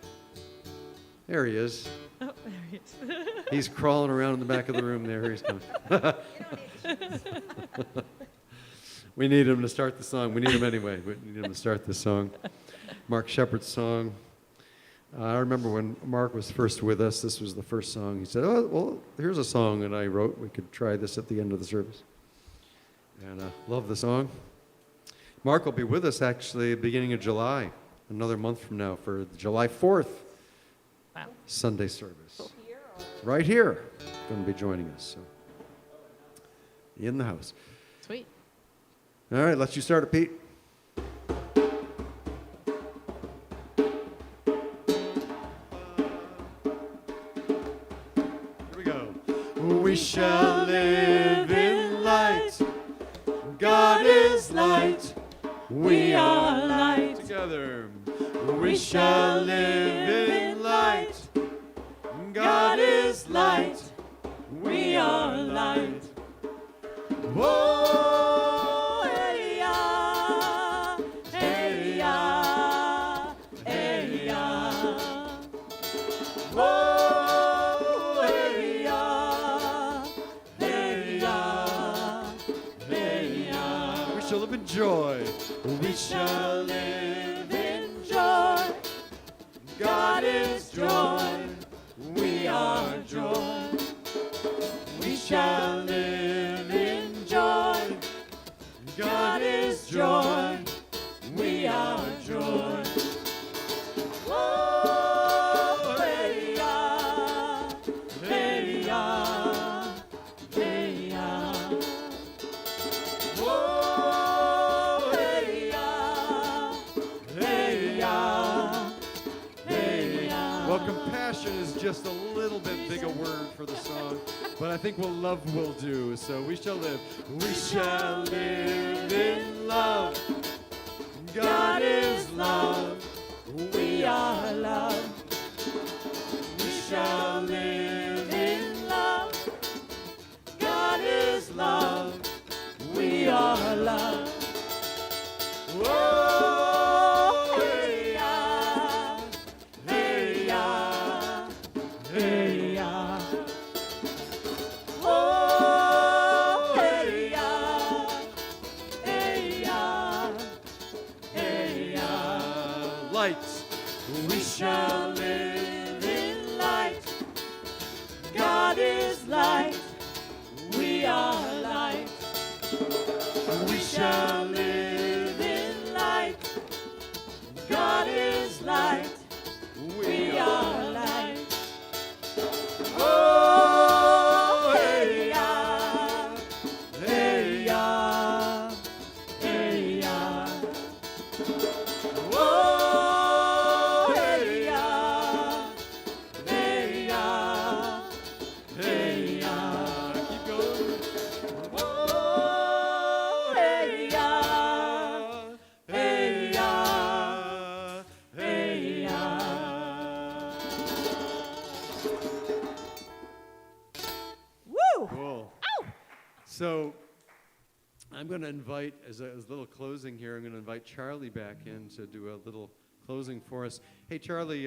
Speaker 1: There he is.
Speaker 5: Oh, there he is.
Speaker 1: He's crawling around in the back of the room there. He's coming. We need him to start the song. We need him anyway. We need him to start the song. Mark Shepard's song. I remember when Mark was first with us, this was the first song. He said, oh, well, here's a song that I wrote. We could try this at the end of the service. And I love the song. Mark will be with us actually beginning of July, another month from now, for July 4th Sunday service. Right here. Going to be joining us. So, in the house.
Speaker 5: Sweet.
Speaker 1: All right, let's you start it, Pete. Here we go. We shall live in light. God is light. We are light. Together. We shall live in light. God is light. We are light. Whoa, hey ya, hey ya, hey ya. Whoa, hey ya, hey ya, hey ya. We shall live in joy. We shall live in joy. God is joy. We are joy. We shall live in joy. God is joy. We are joy. Oh, hey ya, hey ya, hey ya. Oh, hey ya, hey ya, hey ya. Well, compassion is just a little bit big a word for the song, but I think what love will do. So we shall live. We shall live in love. God is love. We are love. We shall live in love. God is love. We are love. Whoa, hey ya, hey ya, hey ya. Oh, hey ya, hey ya, hey ya. Light. We shall live in light. God is light. We are light. We shall live in light. God is light. We are light. Oh, hey ya, hey ya, hey ya. Oh, hey ya, hey ya, hey ya. Keep going. Oh, hey So I'm going to invite, as a little closing here, I'm going to invite Charley back in to do a little closing for us. Hey, Charley,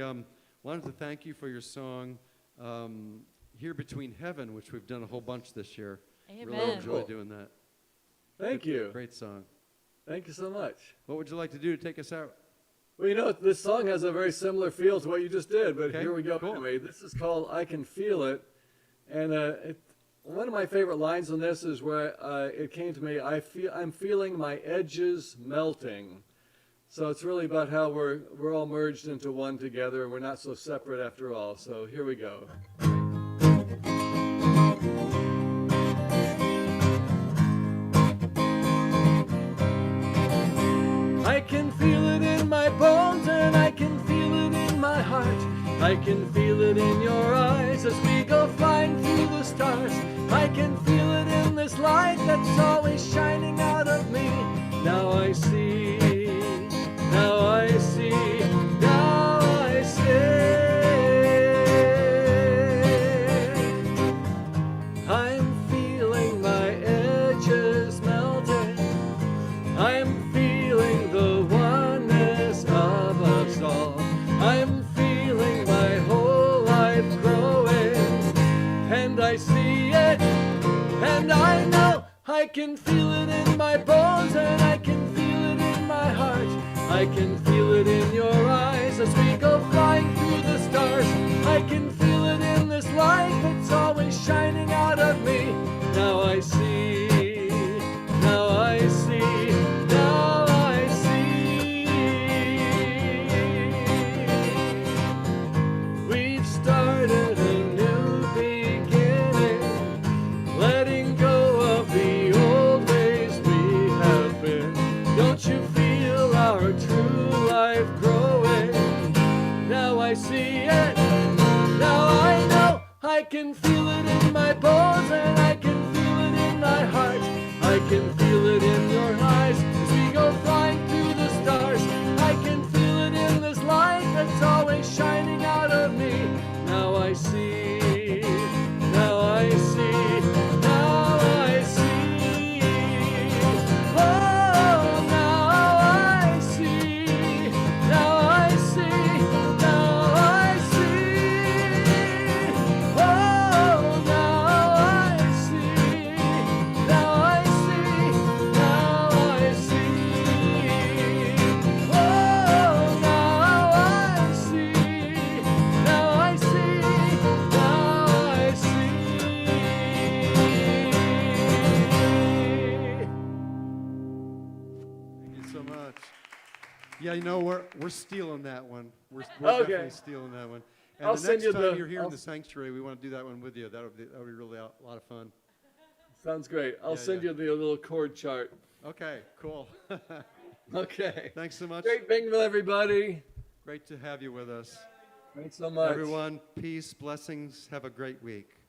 Speaker 1: wanted to thank you for your song, Here Between Heaven, which we've done a whole bunch this year.
Speaker 4: Amen.
Speaker 1: Really enjoy
Speaker 2: Cool.
Speaker 1: doing that.
Speaker 2: Thank you.
Speaker 1: Great song.
Speaker 2: Thank you so much.
Speaker 1: What would you like to do to take us out?
Speaker 2: Well, you know, this song has a very similar feel to what you just did, but
Speaker 1: Okay,
Speaker 2: here we go
Speaker 1: cool.
Speaker 2: anyway. This is called I Can Feel It. And one of my favorite lines on this is where it came to me, I'm feeling my edges melting. So it's really about how we're all merged into one together, and we're not so separate after all. So here we go. I can feel it in my bones and I can feel it in my heart. I can feel it in your eyes as we go flying through the stars. I can feel it in this light that's always shining out of me. Now I see, now I see, now I see. I'm feeling my edges melting. I'm feeling the oneness of us all. I'm feeling my whole life growing. And I see it, and I know I can feel it in my bones, and I can feel it in my heart. I can feel it in your eyes as we go flying through the stars. I can feel it in this light that's always shining out of me. Now I see, now I see, now I see. We've started a new beginning, letting go of the old ways we have been. Don't you feel our true life growing? Now I see it, now I know. I can feel it in my bones and I can feel it in my heart. I can feel it in your eyes as we go flying through the stars. I can feel it in this light that's always shining out of me. Now I see, now I see, now I see. Oh, now I see, now I see, now I see. Oh, now I see, now I see, now I see. Oh, now I see, now I see, now I see.
Speaker 1: Thank you so much. Yeah, you know, we're stealing that one. We're
Speaker 2: Okay.
Speaker 1: definitely stealing that one. And
Speaker 2: I'll
Speaker 1: the
Speaker 2: send
Speaker 1: next
Speaker 2: you
Speaker 1: time
Speaker 2: the-
Speaker 1: you're here in
Speaker 2: I'll-
Speaker 1: the sanctuary, we want to do that one with you. That would be really a lot of fun.
Speaker 2: Sounds great. I'll
Speaker 1: Yeah,
Speaker 2: send
Speaker 1: yeah.
Speaker 2: you the little chord chart.
Speaker 1: Okay, cool.
Speaker 2: Okay.
Speaker 1: Thanks so much.
Speaker 2: Great Bingville, everybody.
Speaker 1: Great to have you with us.
Speaker 2: Thanks so much.
Speaker 1: Everyone, peace, blessings. Have a great week.